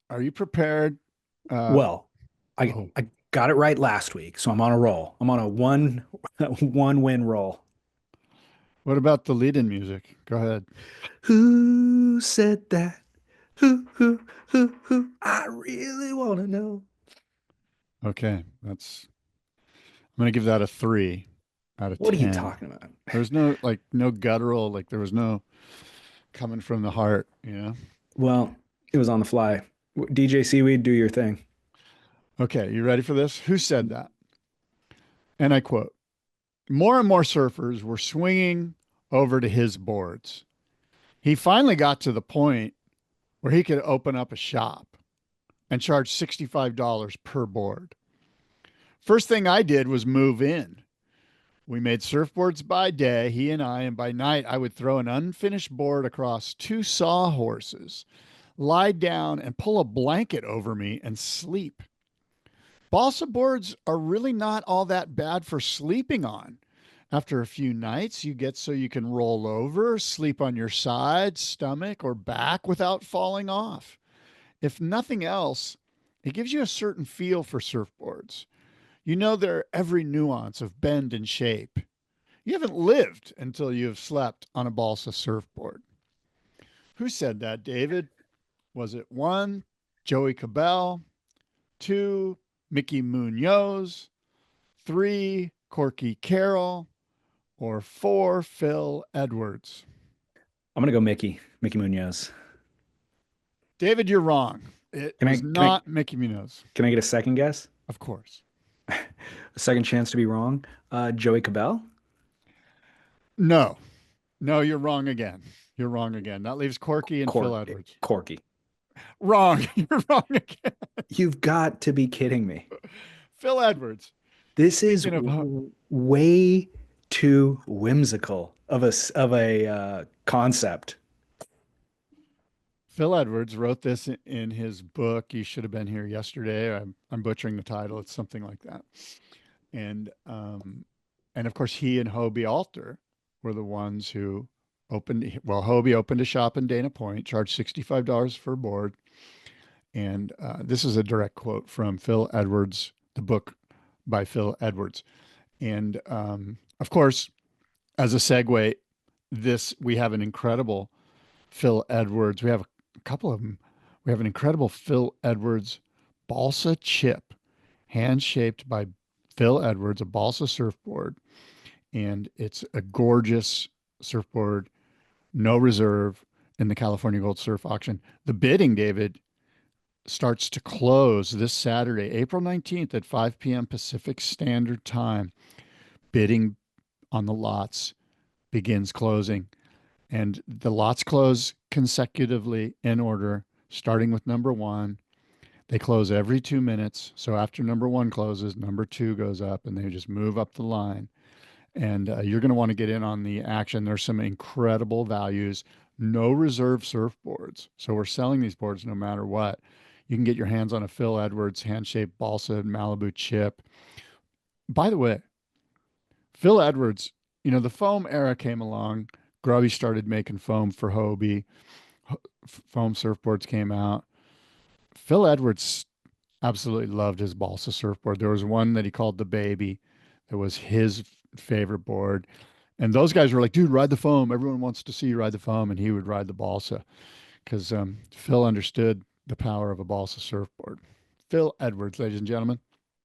Are you prepared? well, I Oh, I got it right last week, so I'm on a roll. I'm on a one win roll. what about the lead-in music? Go ahead. Who said that? Who? I really want to know. Okay, I'm gonna give that a 3 out of What are you 10. talking about? There's no guttural, like there was no coming from the heart, you know? Well, it was on the fly. DJ Seaweed, do your thing. Okay, you ready for this? Who said that? And I quote, more and more surfers were swinging over to his boards. He finally got to the point where he could open up a shop and charge $65 per board. First thing I did was move in. We made surfboards by day, he and by night, I would throw an unfinished board across two sawhorses, lie down and pull a blanket over me and sleep. Balsa boards are really not all that bad for sleeping on. After a few nights, you get so you can roll over, sleep on your side, stomach, or back without falling off. If nothing else, it gives you a certain feel for surfboards. You know their every nuance of bend and shape. You haven't lived until you have slept on a balsa surfboard. Who said that, David? Was it 1, Joey Cabell, 2, Mickey Munoz, 3, Corky Carroll, or 4, Phil Edwards? I'm gonna go Mickey Munoz. David, you're wrong. It Can I was can I not Mickey Munoz, can I get a second guess? of course. A second chance to be wrong. Joey Cabell. No, no, you're wrong again. You're wrong again. That leaves Corky and Phil Edwards. Corky. Wrong. You're wrong again. You've got to be kidding me. Phil Edwards. This is Speaking of, way too whimsical of a concept. Phil Edwards wrote this in his book. You should have been here yesterday. I'm butchering the title. It's something like that. And of course, he and Hobie Alter were the ones who opened. Well, Hobie opened a shop in Dana Point, charged $65 for a board. And this is a direct quote from Phil Edwards, the book by Phil Edwards. And of course, as a segue, we have an incredible Phil Edwards. We have a couple of them. We have an incredible Phil Edwards balsa chip, hand shaped by Phil Edwards, a balsa surfboard. And it's a gorgeous surfboard, no reserve in the California Gold Surf Auction. The bidding, David, starts to close this Saturday, April 19th at 5 p.m. Pacific Standard Time. Bidding on the lots begins closing, and the lots close consecutively in order, starting with number one. They close every 2 minutes. So after number one closes, number two goes up, and they just move up the line. And you're going to want to get in on the action. There's some incredible values. No reserve surfboards. So we're selling these boards no matter what. You can get your hands on a Phil Edwards hand-shaped balsa Malibu chip. By the way, Phil Edwards, the foam era came along. Grubby started making foam for Hobie. Foam surfboards came out. Phil Edwards absolutely loved his balsa surfboard. There was one that he called the Baby that was his favorite board. And those guys were like, dude, ride the foam. Everyone wants to see you ride the foam. And he would ride the balsa because Phil understood the power of a balsa surfboard. Phil Edwards, ladies and gentlemen.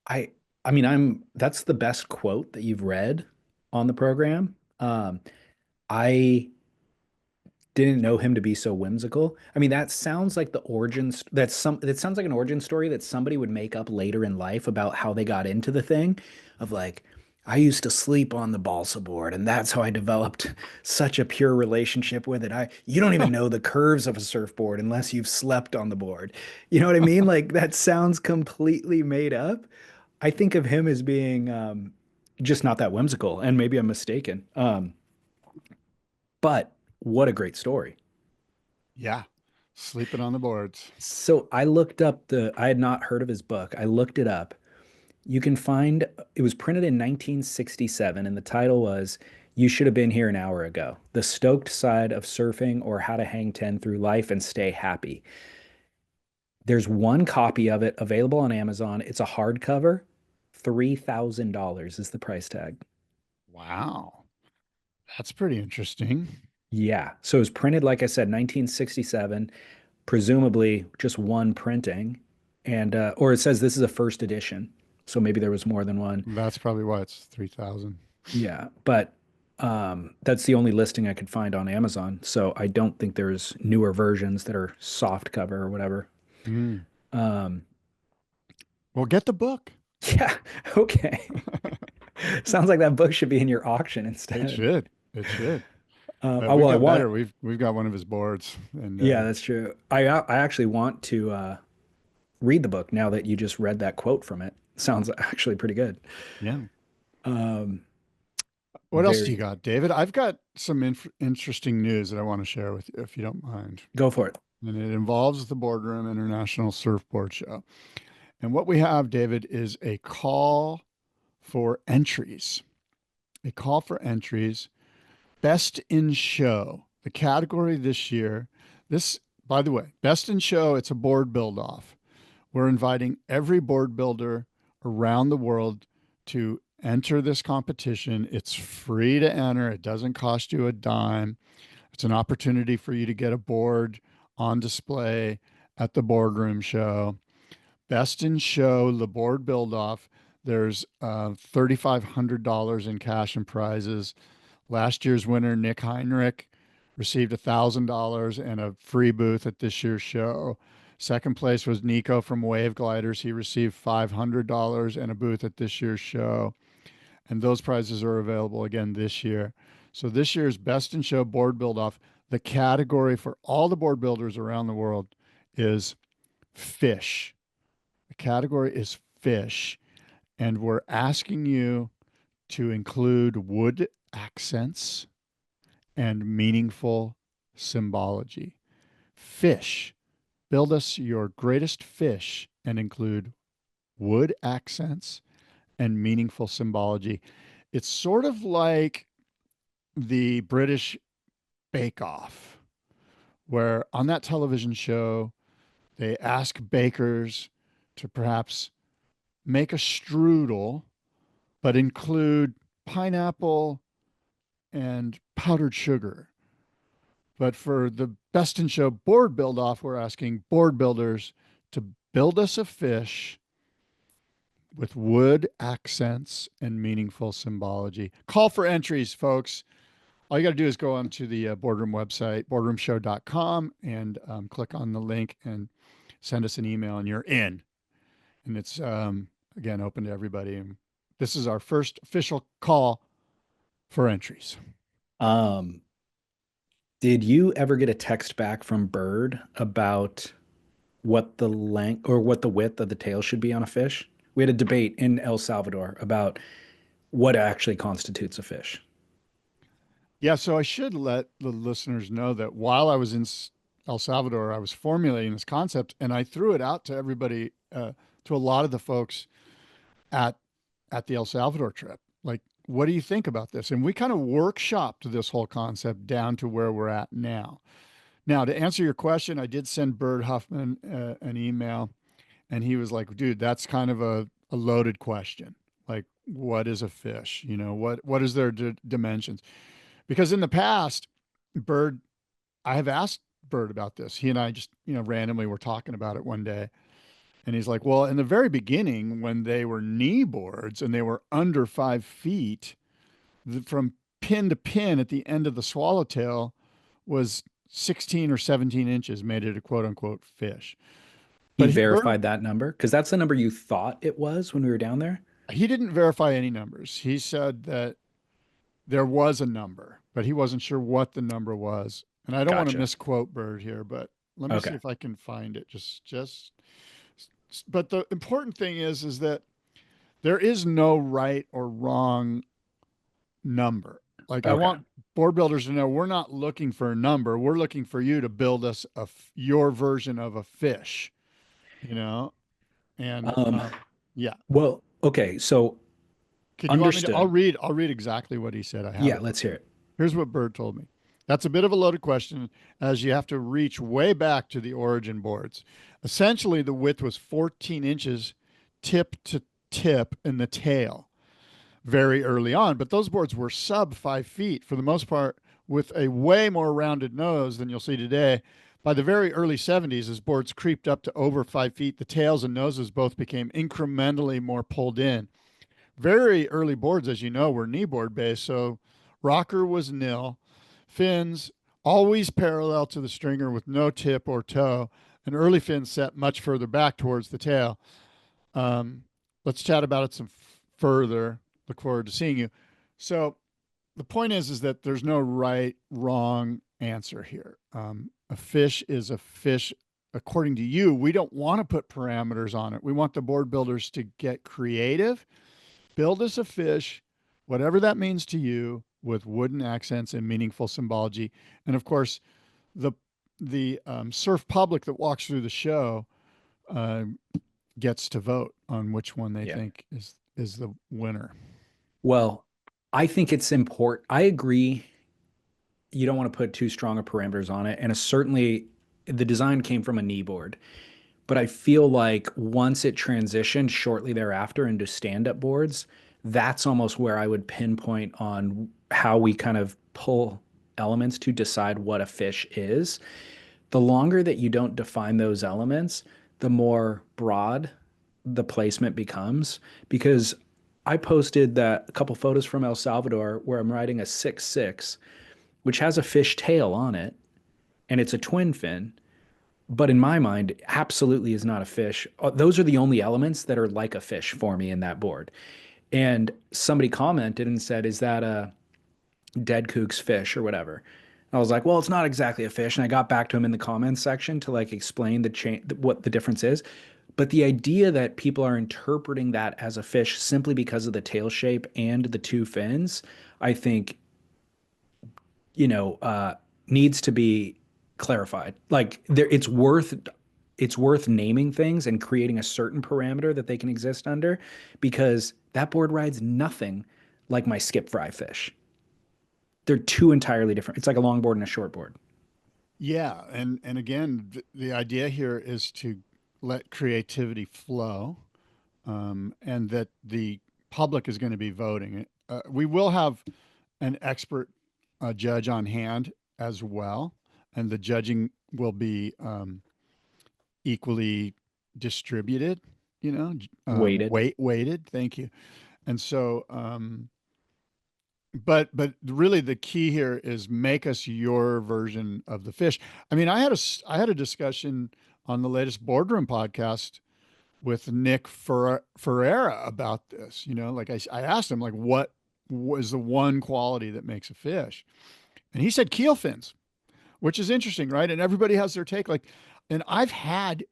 I mean, that's the best quote that you've read on the program. I didn't know him to be so whimsical. I mean, that sounds like that sounds like an origin story that somebody would make up later in life about how they got into the thing of like, I used to sleep on the balsa board and that's how I developed such a pure relationship with it. You don't even know the curves of a surfboard unless you've slept on the board. You know what I mean? Like that sounds completely made up. I think of him as being just not that whimsical, and maybe I'm mistaken. But what a great story. Yeah. Sleeping on the boards. So I had not heard of his book. I looked it up. You can find, it was printed in 1967, and the title was You Should Have Been Here an Hour Ago: The Stoked Side of Surfing, or How to Hang 10 Through Life and Stay Happy. There's one copy of it available on Amazon. It's a hardcover. $3,000 is the price tag. Wow. That's pretty interesting. Yeah. So it was printed, like I said, 1967, presumably just one printing. And, or it says this is a first edition. So maybe there was more than one. That's probably why it's 3,000. Yeah. But that's the only listing I could find on Amazon. So I don't think there's newer versions that are soft cover or whatever. Mm. Um, Well, get the book. yeah. Okay. Sounds like that book should be in your auction instead. It should. It should. Well, I want. better. We've got one of his boards, and Yeah, that's true. I actually want to read the book now that you just read that quote from it. Sounds actually pretty good. yeah. Um, What else do very you got, David? I've got some interesting news that I want to share with you, if you don't mind. Go for it. And it involves the Boardroom International Surfboard Show. And what we have, David, is a call for entries. A call for entries. Best in Show. The category this year. This, by the way, Best in Show, it's a board build off. We're inviting every board builder around the world to enter this competition. It's free to enter. It doesn't cost you a dime. It's an opportunity for you to get a board on display at the Boardroom Show. Best in Show, the board build off. There's $3,500 in cash and prizes. Last year's winner, Nick Heinrich, received $1,000 and a free booth at this year's show. Second place was Nico from Wave Gliders. He received $500 and a booth at this year's show. And those prizes are available again this year. So this year's Best in Show board build off, the category for all the board builders around the world is fish. The category is fish. And we're asking you to include wood accents and meaningful symbology. Fish. Build us your greatest fish and include wood accents and meaningful symbology. It's sort of like the British Bake Off, where on that television show, they ask bakers to perhaps make a strudel, but include pineapple and powdered sugar. But for the Best in Show board build off, we're asking board builders to build us a fish with wood accents and meaningful symbology. Call for entries, folks. All you got to do is go onto the Boardroom website, boardroomshow.com, and click on the link and send us an email and you're in. And it's, again, open to everybody. And this is our first official call for entries. Did you ever get a text back from Bird about what the length or what the width of the tail should be on a fish? We had a debate in El Salvador about what actually constitutes a fish. Yeah, so I should let the listeners know that while I was in El Salvador, I was formulating this concept and I threw it out to everybody, to a lot of the folks at the El Salvador trip. Like, what do you think about this? And we kind of workshopped this whole concept down to where we're at now. Now, to answer your question, I did send Bird Huffman an email, and he was like, dude, that's kind of a loaded question. Like, what is a fish? You know, what is their dimensions? Because in the past, Bird, I have asked Bird about this. He and I just, randomly were talking about it one day. And he's like, well, in the very beginning, when they were knee boards and they were under 5 feet, from pin to pin at the end of the swallowtail was 16 or 17 inches, made it a quote unquote fish. He verified that number? Because that's the number you thought it was when we were down there? He didn't verify any numbers. He said that there was a number, but he wasn't sure what the number was. And I don't want to misquote Bird here, but let me see if I can find it. But the important thing is that there is no right or wrong number. Like, I want board builders to know we're not looking for a number. We're looking for you to build us your version of a fish, and yeah. Well, okay. So can you want me to, I'll read exactly what he said. Let's hear it. Here's what Bird told me. That's a bit of a loaded question, as you have to reach way back to the origin boards. Essentially, the width was 14 inches tip to tip in the tail very early on, but those boards were sub 5 feet for the most part, with a way more rounded nose than you'll see today. By the very early 70s, as boards creeped up to over 5 feet, the tails and noses both became incrementally more pulled in. Very early boards, as you know, were knee board based, so rocker was nil, fins always parallel to the stringer with no tip or toe, and early fins set much further back towards the tail. Let's chat about it some further. Look forward to seeing you. So the point is that there's no right, wrong answer here. A fish is a fish according to you. We don't want to put parameters on it. We want the board builders to get creative, build us a fish, whatever that means to you, with wooden accents and meaningful symbology. And of course, the surf public that walks through the show gets to vote on which one they think is the winner. Well, I think it's important. I agree. You don't want to put too strong of parameters on it. And certainly the design came from a knee board. But I feel like once it transitioned shortly thereafter into stand-up boards, that's almost where I would pinpoint on how we kind of pull elements to decide what a fish is. The longer that you don't define those elements, the more broad the placement becomes. Because I posted a couple photos from El Salvador where I'm riding a 6'6", which has a fish tail on it, and it's a twin fin. But in my mind, absolutely is not a fish. Those are the only elements that are like a fish for me in that board. And somebody commented and said, is that a dead kook's fish or whatever? I was like, well, it's not exactly a fish. And I got back to him in the comments section to like explain what the difference is. But the idea that people are interpreting that as a fish simply because of the tail shape and the two fins, I think, needs to be clarified. Like it's worth naming things and creating a certain parameter that they can exist under, because that board rides nothing like my skip fry fish. They're two entirely different. It's like a longboard and a shortboard. Yeah, and again, the idea here is to let creativity flow, and that the public is going to be voting. We will have an expert judge on hand as well, and the judging will be equally distributed, weighted. Thank you. And so, but really the key here is make us your version of the fish. I mean, I had a discussion on the latest Boardroom podcast with Nick Ferreira about this. You know, like I asked him, like, what was the one quality that makes a fish? And he said keel fins, which is interesting, right? And everybody has their take. Like, and I had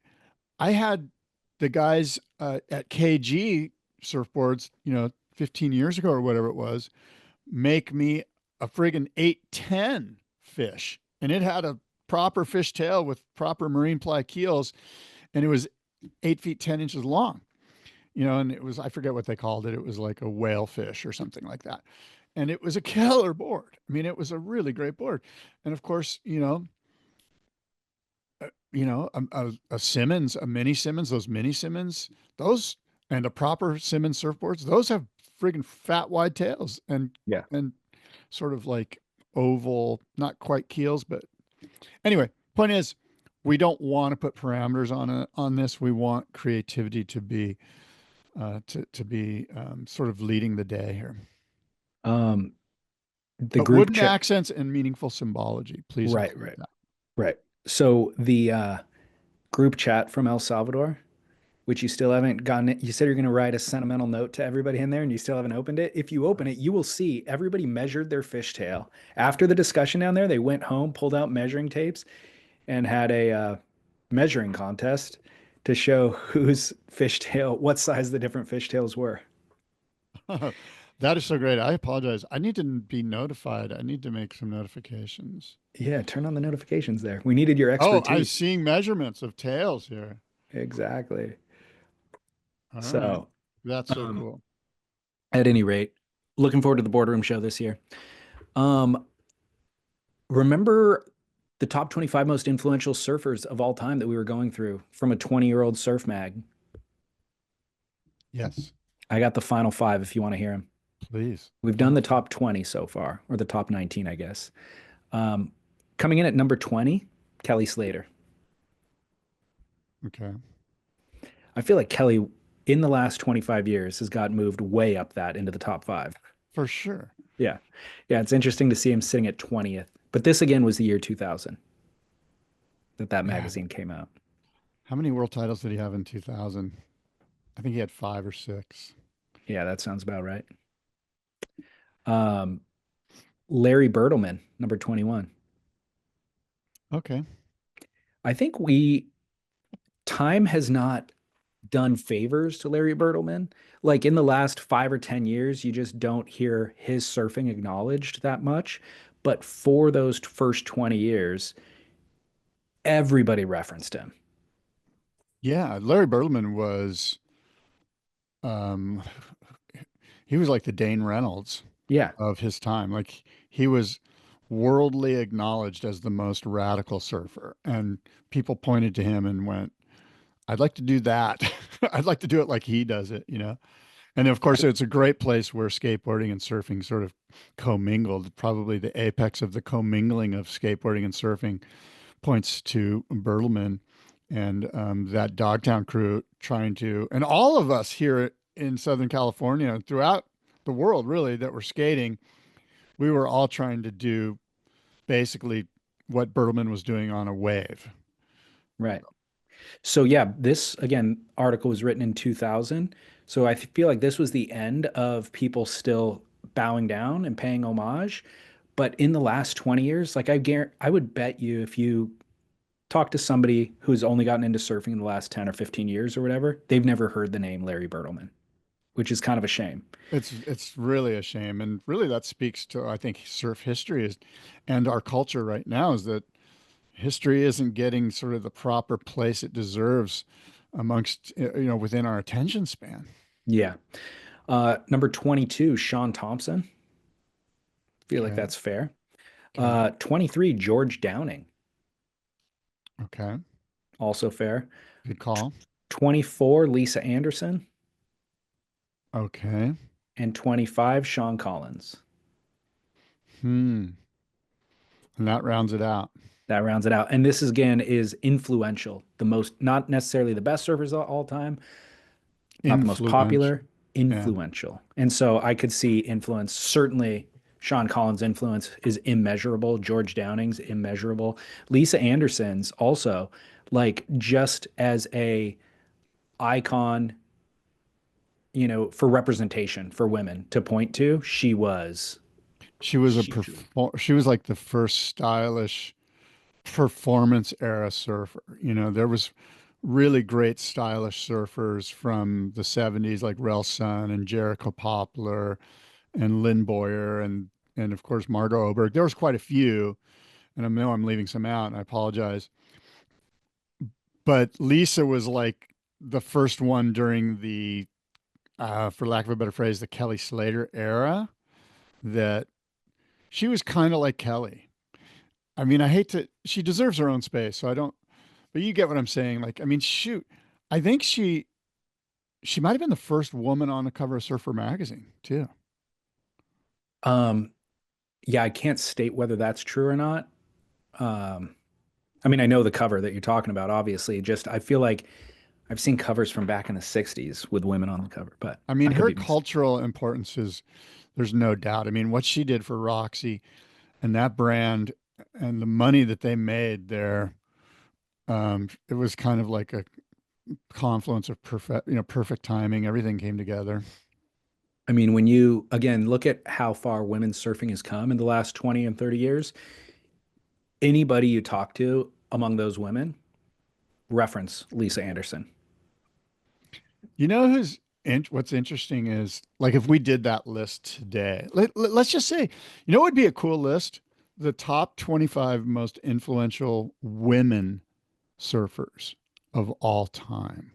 the guys at KG surfboards, 15 years ago or whatever it was, make me a friggin' 810 fish. And it had a proper fish tail with proper marine ply keels. And it was 8 feet, 10 inches long, and it was, I forget what they called it. It was like a whale fish or something like that. And it was a killer board. I mean, it was a really great board. And of course, a Simmons, a mini Simmons, those mini Simmons, those, and a proper Simmons surfboards, those have friggin' fat wide tails and sort of like oval, not quite keels, but anyway, point is, we don't want to put parameters on this. We want creativity to be sort of leading the day here. The But group wooden chat, accents and meaningful symbology, please. right, include right, that. right. So the group chat from El Salvador, which you still haven't gotten it. You said you're going to write a sentimental note to everybody in there and you still haven't opened it. If you open it, you will see everybody measured their fishtail. After the discussion down there, they went home, pulled out measuring tapes, and had a measuring contest to show whose fishtail, what size the different fishtails were. That is so great. I apologize. I need to be notified. I need to make some notifications. Yeah, turn on the notifications there. We needed your Oh, I'm expertise. seeing measurements of tails here. Exactly. All right. So, That's so cool. at any rate, looking forward to the Boardroom show this year. Remember the top 25 most influential surfers of all time that we were going through from a 20-year-old surf mag? Yes, I got the final 5 if you want to hear them. please. We've done the top 20 so far, or the top 19, I guess. Coming in at number 20, Kelly Slater. Okay. I feel like Kelly, in the last 25 years, has got moved way up that into the top 5. For sure. Yeah. Yeah, it's interesting to see him sitting at 20th. But this, again, was the year 2000 that magazine came out. How many world titles did he have in 2000? I think he had 5 or 6. Yeah, that sounds about right. Larry Bertelman, number 21. Okay. I think time has not done favors to Larry Bertelman. Like in the last 5 or 10 years, you just don't hear his surfing acknowledged that much. But for those first 20 years, everybody referenced him. Yeah, Larry Bertelman was, he was like the Dane Reynolds Yeah. of his time. Like he was worldly acknowledged as the most radical surfer, and people pointed to him and went, "I'd like to do that. I'd like to do it like he does it," And of course, it's a great place where skateboarding and surfing sort of commingled. Probably the apex of the commingling of skateboarding and surfing points to Bertelman and that Dogtown crew trying to, and all of us here in Southern California and throughout the world, really, that were skating, we were all trying to do basically what Bertelman was doing on a wave. Right. So yeah, this again article was written in 2000. So I feel like this was the end of people still bowing down and paying homage. But in the last 20 years, like I would bet you if you talk to somebody who's only gotten into surfing in the last 10 or 15 years or whatever, they've never heard the name Larry Bertelman, which is kind of a shame. It's really a shame, and really that speaks to, I think, surf history and our culture right now, is that history isn't getting sort of the proper place it deserves amongst, within our attention span. Yeah. Number 22, Sean Thompson. Feel like that's fair. 23, George Downing. Okay. Also fair. Good call. 24, Lisa Anderson. Okay. And 25, Sean Collins. And that rounds it out. That rounds it out. And this again is influential. The most, not necessarily the best surfers of all time, not the most popular, influential. Yeah. And so I could see influence. Certainly Sean Collins' influence is immeasurable. George Downing's immeasurable. Lisa Anderson's also, like just as a icon, for representation for women to point to, She was a she perform. She was like the first stylish performance era surfer. There was really great stylish surfers from the 70s like Rel Sun and Jericho Poplar and Lynn Boyer and of course Margot Oberg. There was quite a few, and I know I'm leaving some out, and I apologize. But Lisa was like the first one during the for lack of a better phrase, the Kelly Slater era, that she was kind of like Kelly. I mean, I hate to, she deserves her own space. So I don't, but you get what I'm saying. Like, I mean, shoot, I think she might have been the first woman on the cover of Surfer magazine too. um yeah, I can't state whether that's true or not. um I mean, I know the cover that you're talking about, obviously. Just I feel like I've seen covers from back in the 60s with women on the cover, but I mean, I could her be mistaken. cultural importance is, there's no doubt. I mean, what she did for Roxy and that brand and the money that they made there, it was kind of like a confluence of perfect timing. Everything came together. I mean, when you again look at how far women's surfing has come in the last 20 and 30 years, anybody you talk to among those women reference Lisa Anderson. You know what's interesting is, like, if we did that list today, let's just say, what would be a cool list? The top 25 most influential women surfers of all time.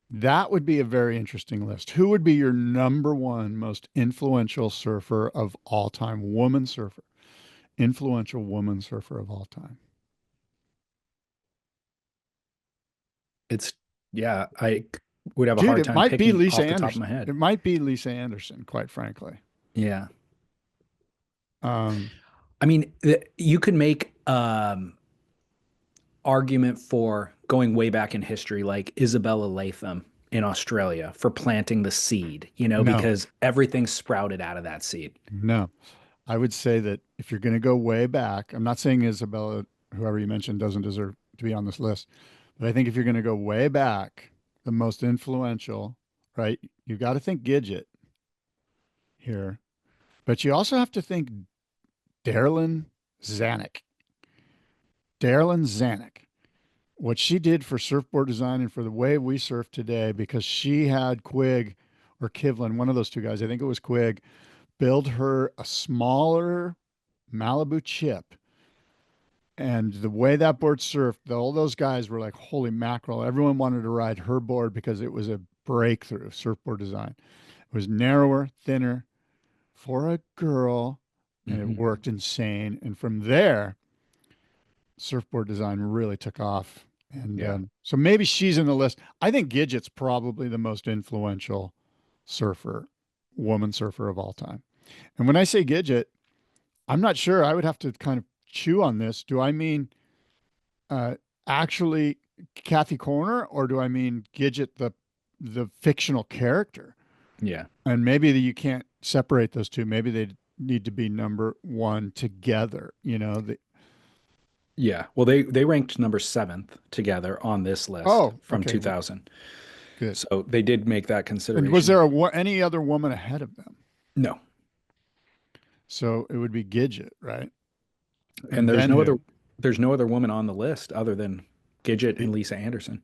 That would be a very interesting list. Who would be your number one most influential surfer of all time? Woman surfer, influential woman surfer of all time. It's yeah, I would have a Dude, hard it time might be picking Lisa off the top of my Anderson. head. It might be Lisa Anderson, quite frankly. Yeah. Um, I mean, you could make argument for going way back in history, like Isabella Latham in Australia for planting the seed, no, because everything sprouted out of that seed. no. I would say that if you're going to go way back, I'm not saying Isabella, whoever you mentioned, doesn't deserve to be on this list, but I think if you're going to go way back, the most influential, right? You've got to think Gidget here, but you also have to think Darlin Zanuck. Darlin Zanuck. What she did for surfboard design and for the way we surf today, because she had Quig or Kivlin, one of those two guys, I think it was Quig, build her a smaller Malibu chip. And the way that board surfed, all those guys were like, holy mackerel. Everyone wanted to ride her board because it was a breakthrough surfboard design. It was narrower, thinner for a girl, and it Hmm. worked insane. And from there, surfboard design really took off. And Yeah. so maybe she's in the list. I think Gidget's probably the most influential surfer, woman surfer of all time. And when I say Gidget, I'm not sure. I would have to kind of chew on this. Do I mean uh, actually Kathy Corner, or do I mean Gidget, the fictional character? Yeah. And maybe you can't separate those two. Maybe they need to be number one together. Yeah. Well, they ranked number seventh together on this list Oh, from okay, 2000. good. So they did make that And was consideration. there any other woman ahead of them? No. So it would be Gidget, right? And And then who? there's no other woman on the list other than Gidget and Lisa Anderson.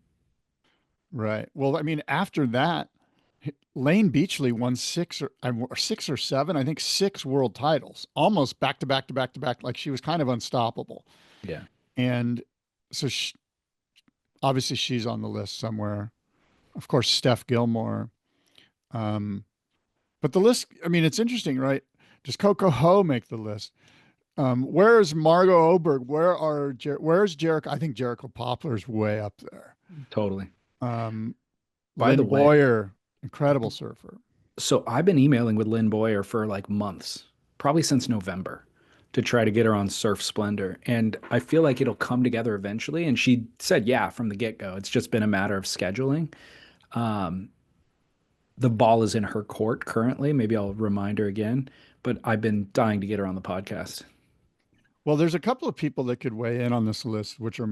Right. Well, I mean, after that, Lane Beachley won six or seven, I think six world titles, almost back to back to back to back. Like, she was kind of unstoppable. Yeah. And so obviously she's on the list somewhere. Of course, Steph Gilmore. Um, but the list, I mean, it's interesting, right? Does Coco Ho make the list? Where's Margot Oberg? Where's Jericho? I think Jericho Poplar's way up there. Totally. Um, By the Lynn way, Boyer, incredible surfer. so I've been emailing with Lynn Boyer for like months, probably since November, to try to get her on Surf Splendor. And I feel like it'll come together eventually. And she said, yeah, from the get-go. It's just been a matter of scheduling. Um, the ball is in her court currently. Maybe I'll remind her again, but I've been dying to get her on the podcast. Well, there's a couple of people that could weigh in on this list, which are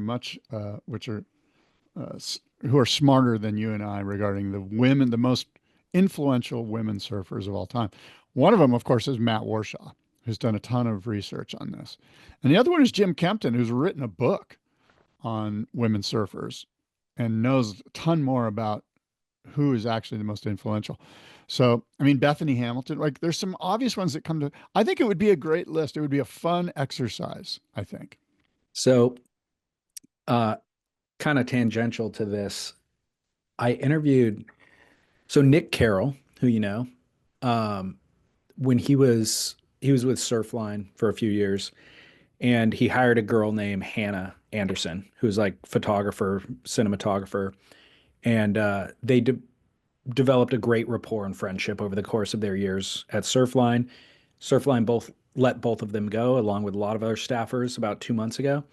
who are smarter than you and I regarding the women, the most influential women surfers of all time. One of them, of course, is Matt Warshaw, who's done a ton of research on this. And the other one is Jim Kempton, who's written a book on women surfers and knows a ton more about who is actually the most influential. So, I mean, Bethany Hamilton, like there's some obvious ones that come to, I think it would be a great list. It would be a fun exercise, I think. So, kind of tangential to this, I interviewed, so Nick Carroll, who you know, um, when he was with Surfline for a few years, and he hired a girl named Hannah Anderson, who's like photographer, cinematographer, and they developed a great rapport and friendship over the course of their years at Surfline. Surfline both let both of them go, along with a lot of other staffers, about 2 months ago.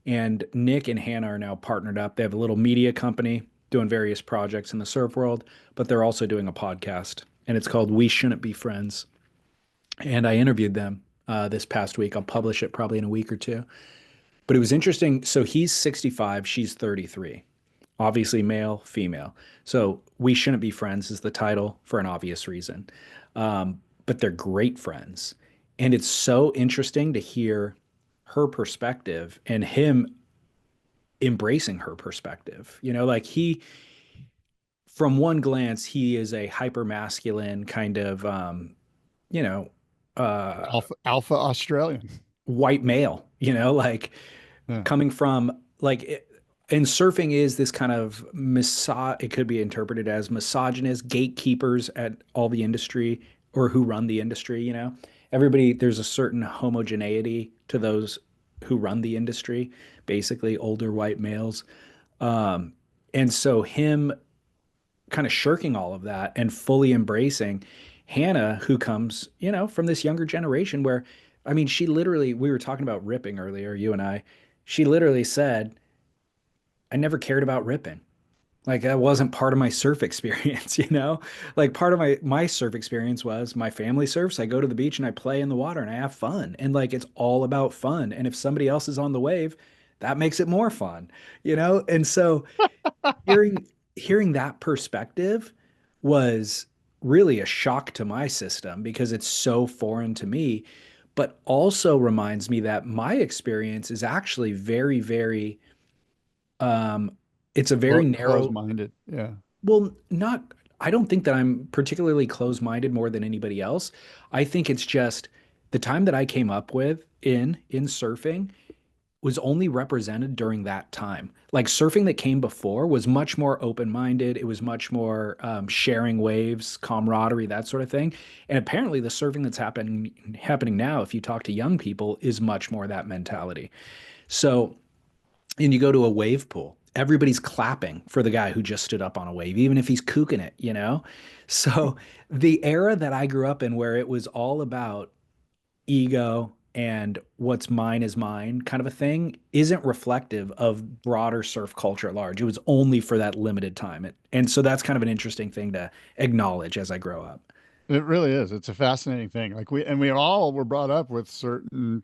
And Nick and Hannah are now partnered up. They have a little media company doing various projects in the surf world, but they're also doing a podcast, and it's called We Shouldn't Be Friends. And I interviewed them this past week. I'll publish it probably in a week or two. But it was interesting. So he's 65, she's 33. Obviously, male, female. So We Shouldn't Be Friends is the title for an obvious reason. But they're great friends. And it's so interesting to hear her perspective and him embracing her perspective. You know, like from one glance, he is a hyper masculine kind of, you know, Alpha Australian. white male, you know, like Yeah. coming from and surfing is this kind of it could be interpreted as misogynist gatekeepers at all the industry or who run the industry, you know. Everybody, there's a certain homogeneity to those who run the industry, basically older white males. Um, and so him kind of shirking all of that and fully embracing Hannah, who comes, you know, from this younger generation where, I mean, she literally, we were talking about ripping earlier, you and I, she literally said, I never cared about ripping. Like that wasn't part of my surf experience, you know? Like part of my surf experience was my family surfs, I go to the beach and I play in the water and I have fun. And like it's all about fun. And if somebody else is on the wave, that makes it more fun, you know? And so hearing hearing that perspective was really a shock to my system because it's so foreign to me, but also reminds me that my experience is actually very, very um it's a very narrow, Close-minded. Yeah. well, not, I don't think that I'm particularly close-minded more than anybody else. I think it's just the time that I came up with in surfing was only represented during that time. Like surfing that came before was much more open-minded. It was much more sharing waves, camaraderie, that sort of thing. And apparently, the surfing that's happening now, if you talk to young people, is much more that mentality. So, and you go to a wave pool, everybody's clapping for the guy who just stood up on a wave, even if he's kooking it, you know? So the era that I grew up in, where it was all about ego and what's mine is mine kind of a thing, isn't reflective of broader surf culture at large. It was only for that limited time. And so that's kind of an interesting thing to acknowledge as I grow up. It really is. It's a fascinating thing. Like we all were brought up with certain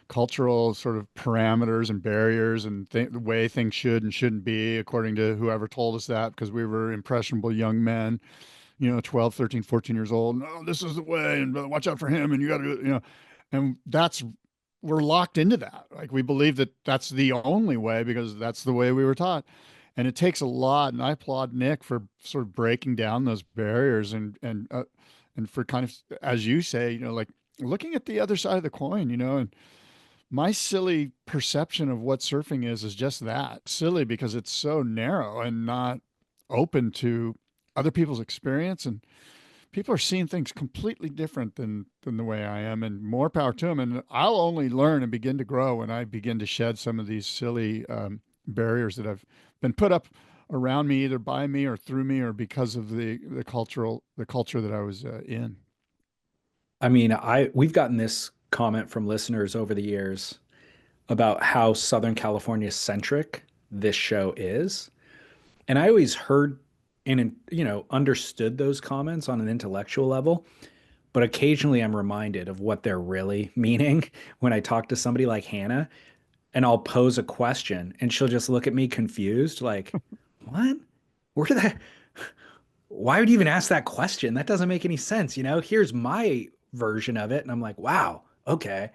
cultural sort of parameters and barriers and the way things should and shouldn't be according to whoever told us that because we were impressionable young men, 12, 13, 14 years old. No, this is the way and watch out for him and you got to do it, and we're locked into that. Like we believe that that's the only way because that's the way we were taught. And it takes a lot. And I applaud Nick for sort of breaking down those barriers and for kind of, as you say, like looking at the other side of the coin, and my silly perception of what surfing is just that silly because it's so narrow and not open to other people's experience. And people are seeing things completely different than the way I am, and more power to them. And I'll only learn and begin to grow when I begin to shed some of these silly barriers that have been put up around me, either by me or through me, or because of the culture that I was in. I mean, we've gotten this comment from listeners over the years about how Southern California centric this show is. And I always heard and, understood those comments on an intellectual level, but occasionally I'm reminded of what they're really meaning when I talk to somebody like Hannah and I'll pose a question and she'll just look at me confused, like, what? Where did that? Why would you even ask that question? That doesn't make any sense. Here's my version of it. And I'm like, wow, okay.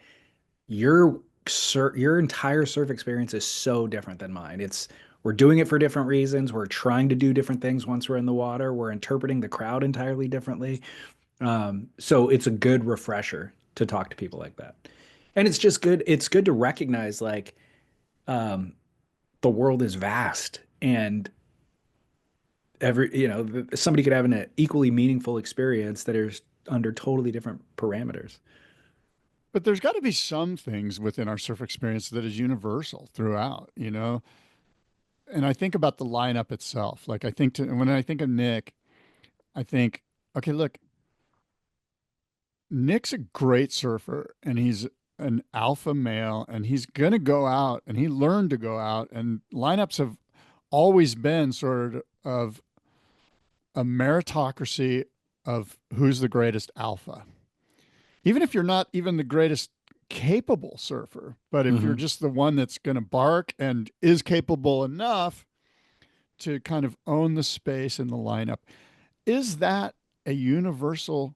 Your your entire surf experience is so different than mine. We're doing it for different reasons. We're trying to do different things once we're in the water. We're interpreting the crowd entirely differently. So it's a good refresher to talk to people like that. And it's just good. It's good to recognize like um, the world is vast and somebody could have an equally meaningful experience that is under totally different parameters. But there's got to be some things within our surf experience that is universal throughout, And I think about the lineup itself. Like when I think of Nick, I think, okay, look, Nick's a great surfer and he's an alpha male and he's going to go out and he learned to go out, and lineups have always been sort of a meritocracy of who's the greatest alpha. Even if you're not even the greatest capable surfer, but if you're just the one that's going to bark and is capable enough to kind of own the space in the lineup, is that a universal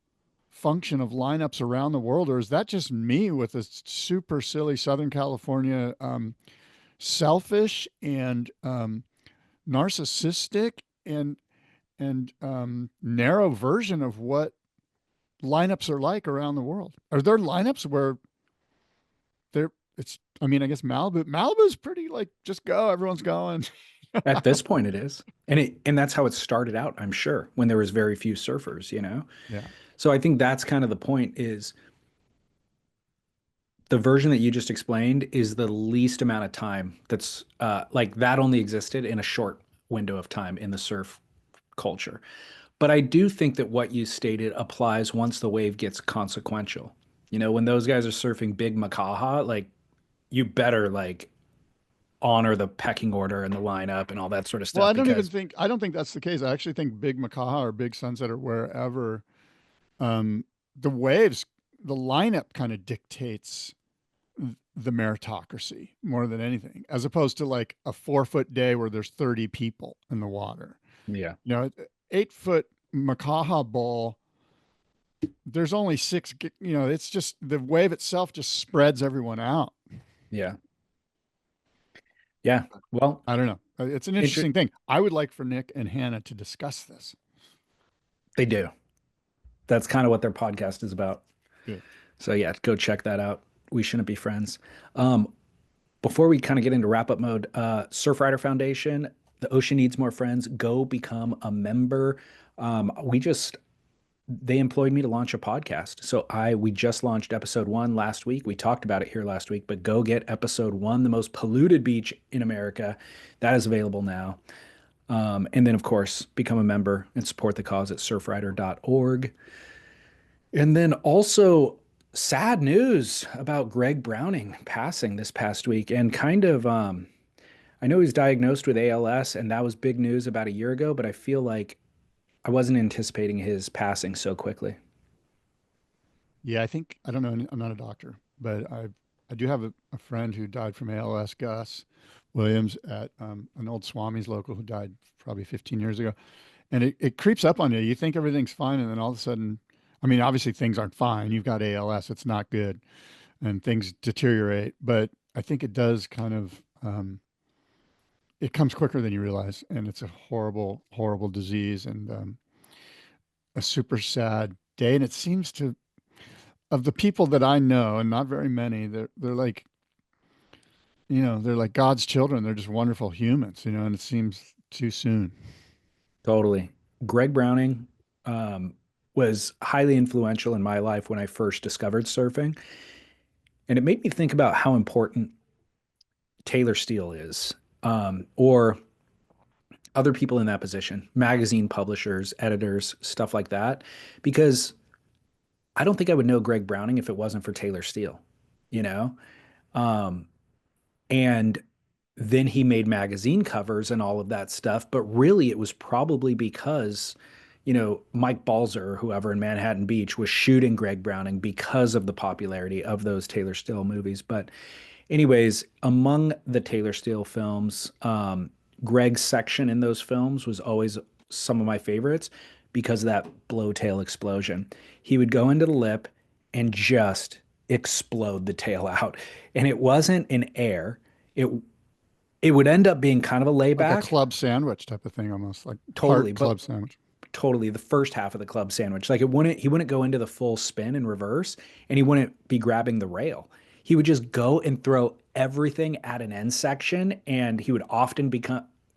function of lineups around the world, or is that just me with a super silly Southern California selfish and narcissistic and narrow version of what lineups are like around the world? Are there lineups where I mean, I guess Malibu's pretty like just go, everyone's going. At this point it is. And that's how it started out, I'm sure, when there was very few surfers. Yeah. So I think that's kind of the point is the version that you just explained is the least amount of time that's like that only existed in a short window of time in the surf culture. But I do think that what you stated applies once the wave gets consequential. When those guys are surfing big Makaha, like you better like honor the pecking order and the lineup and all that sort of stuff. Well, I don't think that's the case. I actually think Big Makaha or Big Sunset or wherever, the waves, the lineup kind of dictates the meritocracy more than anything, as opposed to like a 4-foot day where there's 30 people in the water. Yeah. 8-foot Makaha bowl, there's only 6, it's just the wave itself just spreads everyone out. Yeah. Yeah. Well, I don't know. It's an interesting thing. I would like for Nick and Hannah to discuss this. They do. That's kind of what their podcast is about. Good. So yeah, go check that out. We shouldn't be friends. Before we kind of get into wrap up mode, Surfrider Foundation, the ocean needs more friends. Go become a member. They employed me to launch a podcast. So we just launched episode 1 last week. We talked about it here last week, but go get episode 1, the most polluted beach in America. That is available now. And then of course, become a member and support the cause at surfrider.org. And then also sad news about Greg Browning passing this past week, and kind of, I know he's diagnosed with ALS and that was big news about a year ago, but I feel like I wasn't anticipating his passing so quickly. Yeah, I don't know. I'm not a doctor, but I do have a friend who died from ALS, Gus Williams, at an old Swami's local who died probably 15 years ago. And it creeps up on you. You think everything's fine. And then all of a sudden, I mean, obviously things aren't fine. You've got ALS. It's not good. And things deteriorate. But I think it does kind of, it comes quicker than you realize. And it's a horrible, horrible disease and a super sad day. And it seems to, of the people that I know, and not very many, they're like, they're like God's children. They're just wonderful humans, and it seems too soon. Totally. Greg Browning was highly influential in my life when I first discovered surfing. And it made me think about how important Taylor Steele is, or other people in that position, magazine publishers, editors, stuff like that, because I don't think I would know Greg Browning if it wasn't for Taylor Steele, you know? And then he made magazine covers and all of that stuff. But really, it was probably because, Mike Balzer or whoever in Manhattan Beach was shooting Greg Browning because of the popularity of those Taylor Steele movies. But anyways, among the Taylor Steele films, Greg's section in those films was always some of my favorites because of that blowtail explosion. He would go into the lip and just explode the tail out. And it wasn't in air. It it would end up being kind of a Like a layback, club sandwich type of thing, almost like totally, part but club sandwich. totally the first half of the club sandwich. Like it wouldn't he wouldn't go into the full spin in reverse and he wouldn't be grabbing the rail. He would just go and throw everything at an end section and he would often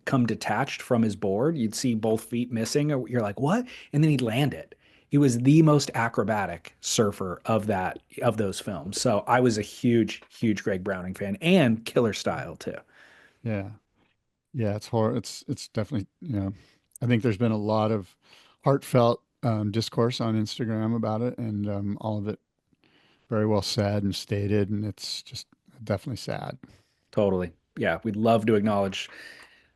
come detached from his board. You'd see both feet missing. Or you're like, "What?" And then he'd land it. He was the most acrobatic surfer of those films. So I was a huge Greg Browning fan and killer style too. Yeah. Yeah, it's horror. It's definitely, I think there's been a lot of heartfelt discourse on Instagram about it, and all of it very well said and stated, and it's just definitely sad. Totally. Yeah, we'd love to acknowledge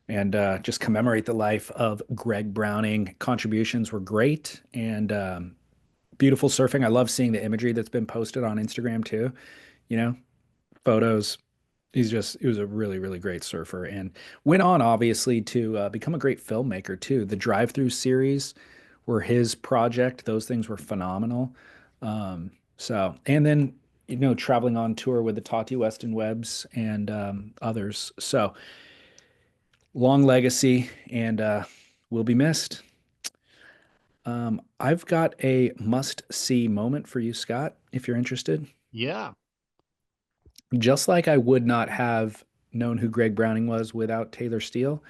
and just commemorate the life of Greg Browning. Contributions were great and beautiful surfing. I love seeing the imagery that's been posted on Instagram too. You know, photos. He was a really great surfer and went on obviously to become a great filmmaker too. The drive-through series were his project. Those things were phenomenal. And then, traveling on tour with the Tati Weston Webbs and others. So long legacy and will be missed. I've got a must see moment for you, Scott, if you're interested. Yeah. Just like I would not have known who Greg Browning was without Taylor Steele,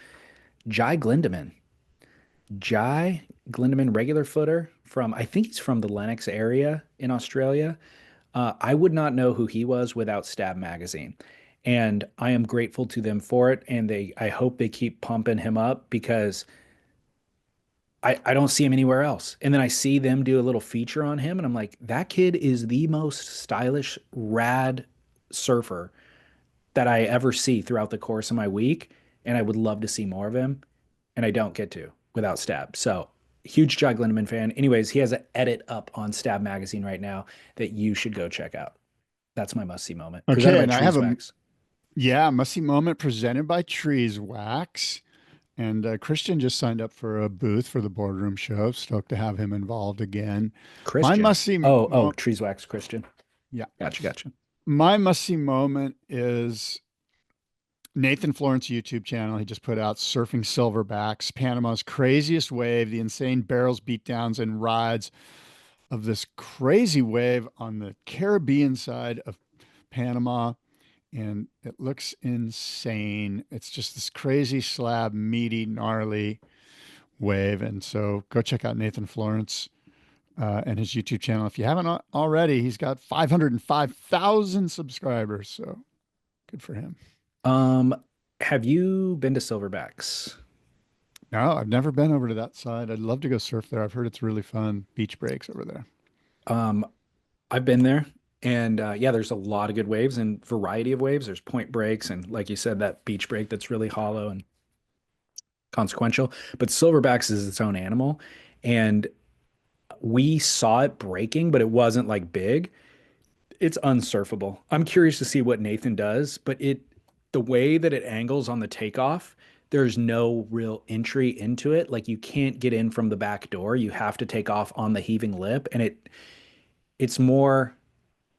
Jai Glindemann. Jai Glindemann, regular footer from, I think he's from the Lennox area in Australia. I would not know who he was without Stab Magazine. And I am grateful to them for it. And I hope they keep pumping him up because I don't see him anywhere else. And then I see them do a little feature on him, and I'm like, that kid is the most stylish, rad surfer that I ever see throughout the course of my week. And I would love to see more of him. And I don't get to without Stab. So huge Jai Glindemann fan. Anyways, he has an edit up on Stab Magazine right now that you should go check out. That's my must see moment. Presented Okay, by and I have Trees a Wax. must see moment presented by Trees Wax. And Christian just signed up for a booth for the Boardroom show. Stoked to have him involved again. My Christian. must see Oh, Trees Wax Christian. Yeah. Gotcha. My must see moment is Nathan Florence YouTube channel. He just put out Surfing Silverbacks, Panama's craziest wave, the insane barrels, beatdowns, and rides of this crazy wave on the Caribbean side of Panama. And it looks insane. It's just this crazy slab, meaty, gnarly wave. And so go check out Nathan Florence and his YouTube channel. If you haven't already, he's got 505,000 subscribers. So good for him. Have you been to Silverbacks? No, I've never been over to that side. I'd love to go surf there. I've heard it's really fun. Beach breaks over there. Um, I've been there, and yeah, there's a lot of good waves and variety of waves. There's point breaks, and like you said, that beach break that's really hollow and consequential. But Silverbacks is its own animal, and we saw it breaking, but it wasn't like big. It's unsurfable. I'm curious to see what Nathan does, but the way that it angles on the takeoff, there's no real entry into it. Like you can't get in from the back door. You have to take off on the heaving lip, and it's more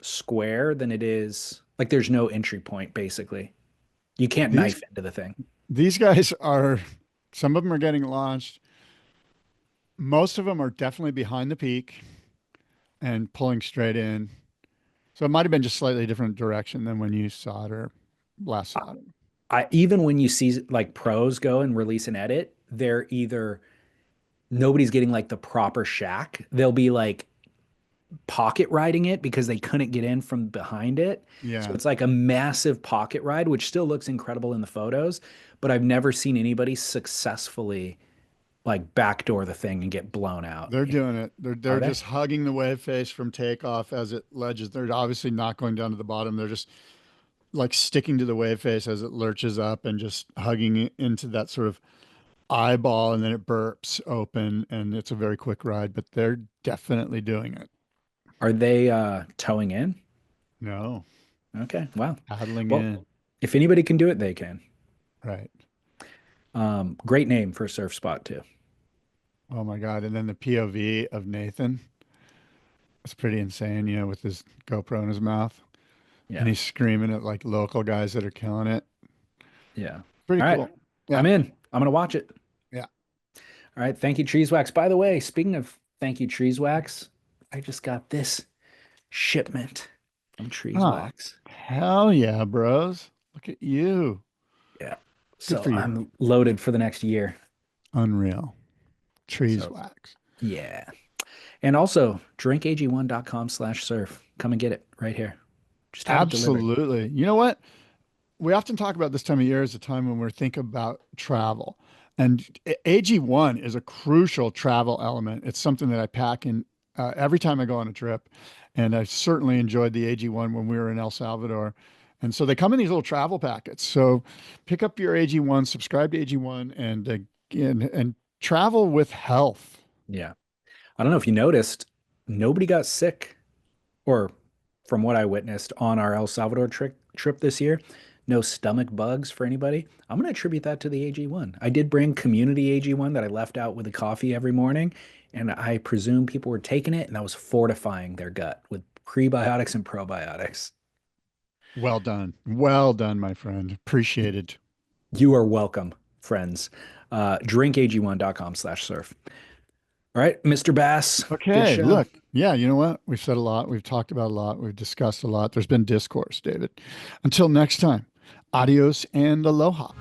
square than it is like there's no entry point basically. You can't These knife into the thing. these guys are some of them are getting launched. Most of them are definitely behind the peak and pulling straight in. So it might have been just slightly different direction than when you saw it or last saw it. I even when you see like pros go and release an edit, they're either nobody's getting like the proper shack. They'll be like pocket riding it because they couldn't get in from behind it. So Yeah. it's like a massive pocket ride, which still looks incredible in the photos, but I've never seen anybody successfully like backdoor the thing and get blown out. They're doing it. They're Are they? just hugging the wave face from takeoff as it ledges. They're obviously not going down to the bottom. They're just like sticking to the wave face as it lurches up and just hugging it into that sort of eyeball, and then it burps open, and it's a very quick ride, but they're definitely doing it. Are they towing in? No, Okay. Wow. paddling Well, in. if anybody can do it, they can. Right. Great name for a surf spot too. Oh my God. And then the POV of Nathan. It's pretty insane, with his GoPro in his mouth. Yeah. And he's screaming at like local guys that are killing it. Yeah. Pretty All right. cool. Yeah. I'm in. I'm going to watch it. Yeah. All right. Thank you, Treeswax. By the way, speaking of thank you, Treeswax, I just got this shipment from Oh, Treeswax. hell yeah, bros. Look at you. Yeah. Good So for you. I'm loaded for the next year. Unreal. Trees So, wax. yeah. And also drinkag1.com/surf. Come and get it right here. Just have it delivered. Absolutely. You know what? We often talk about this time of year as a time when we're thinking about travel. And AG1 is a crucial travel element. It's something that I pack in every time I go on a trip. And I certainly enjoyed the AG1 when we were in El Salvador. And so they come in these little travel packets. So pick up your AG1, subscribe to AG1, and travel with health. Yeah. I don't know if you noticed, nobody got sick, or from what I witnessed on our El Salvador trip this year, no stomach bugs for anybody. I'm going to attribute that to the AG1. I did bring community AG1 that I left out with a coffee every morning, and I presume people were taking it, and that was fortifying their gut with prebiotics and probiotics. Well done. Well done, my friend. Appreciated. You are welcome, friends. Drinkag1.com/surf. All right, Mr. Bass. Good Okay, show. look. Yeah, you know what? We've said a lot. We've talked about a lot. We've discussed a lot. There's been discourse, David. Until next time, adios and aloha.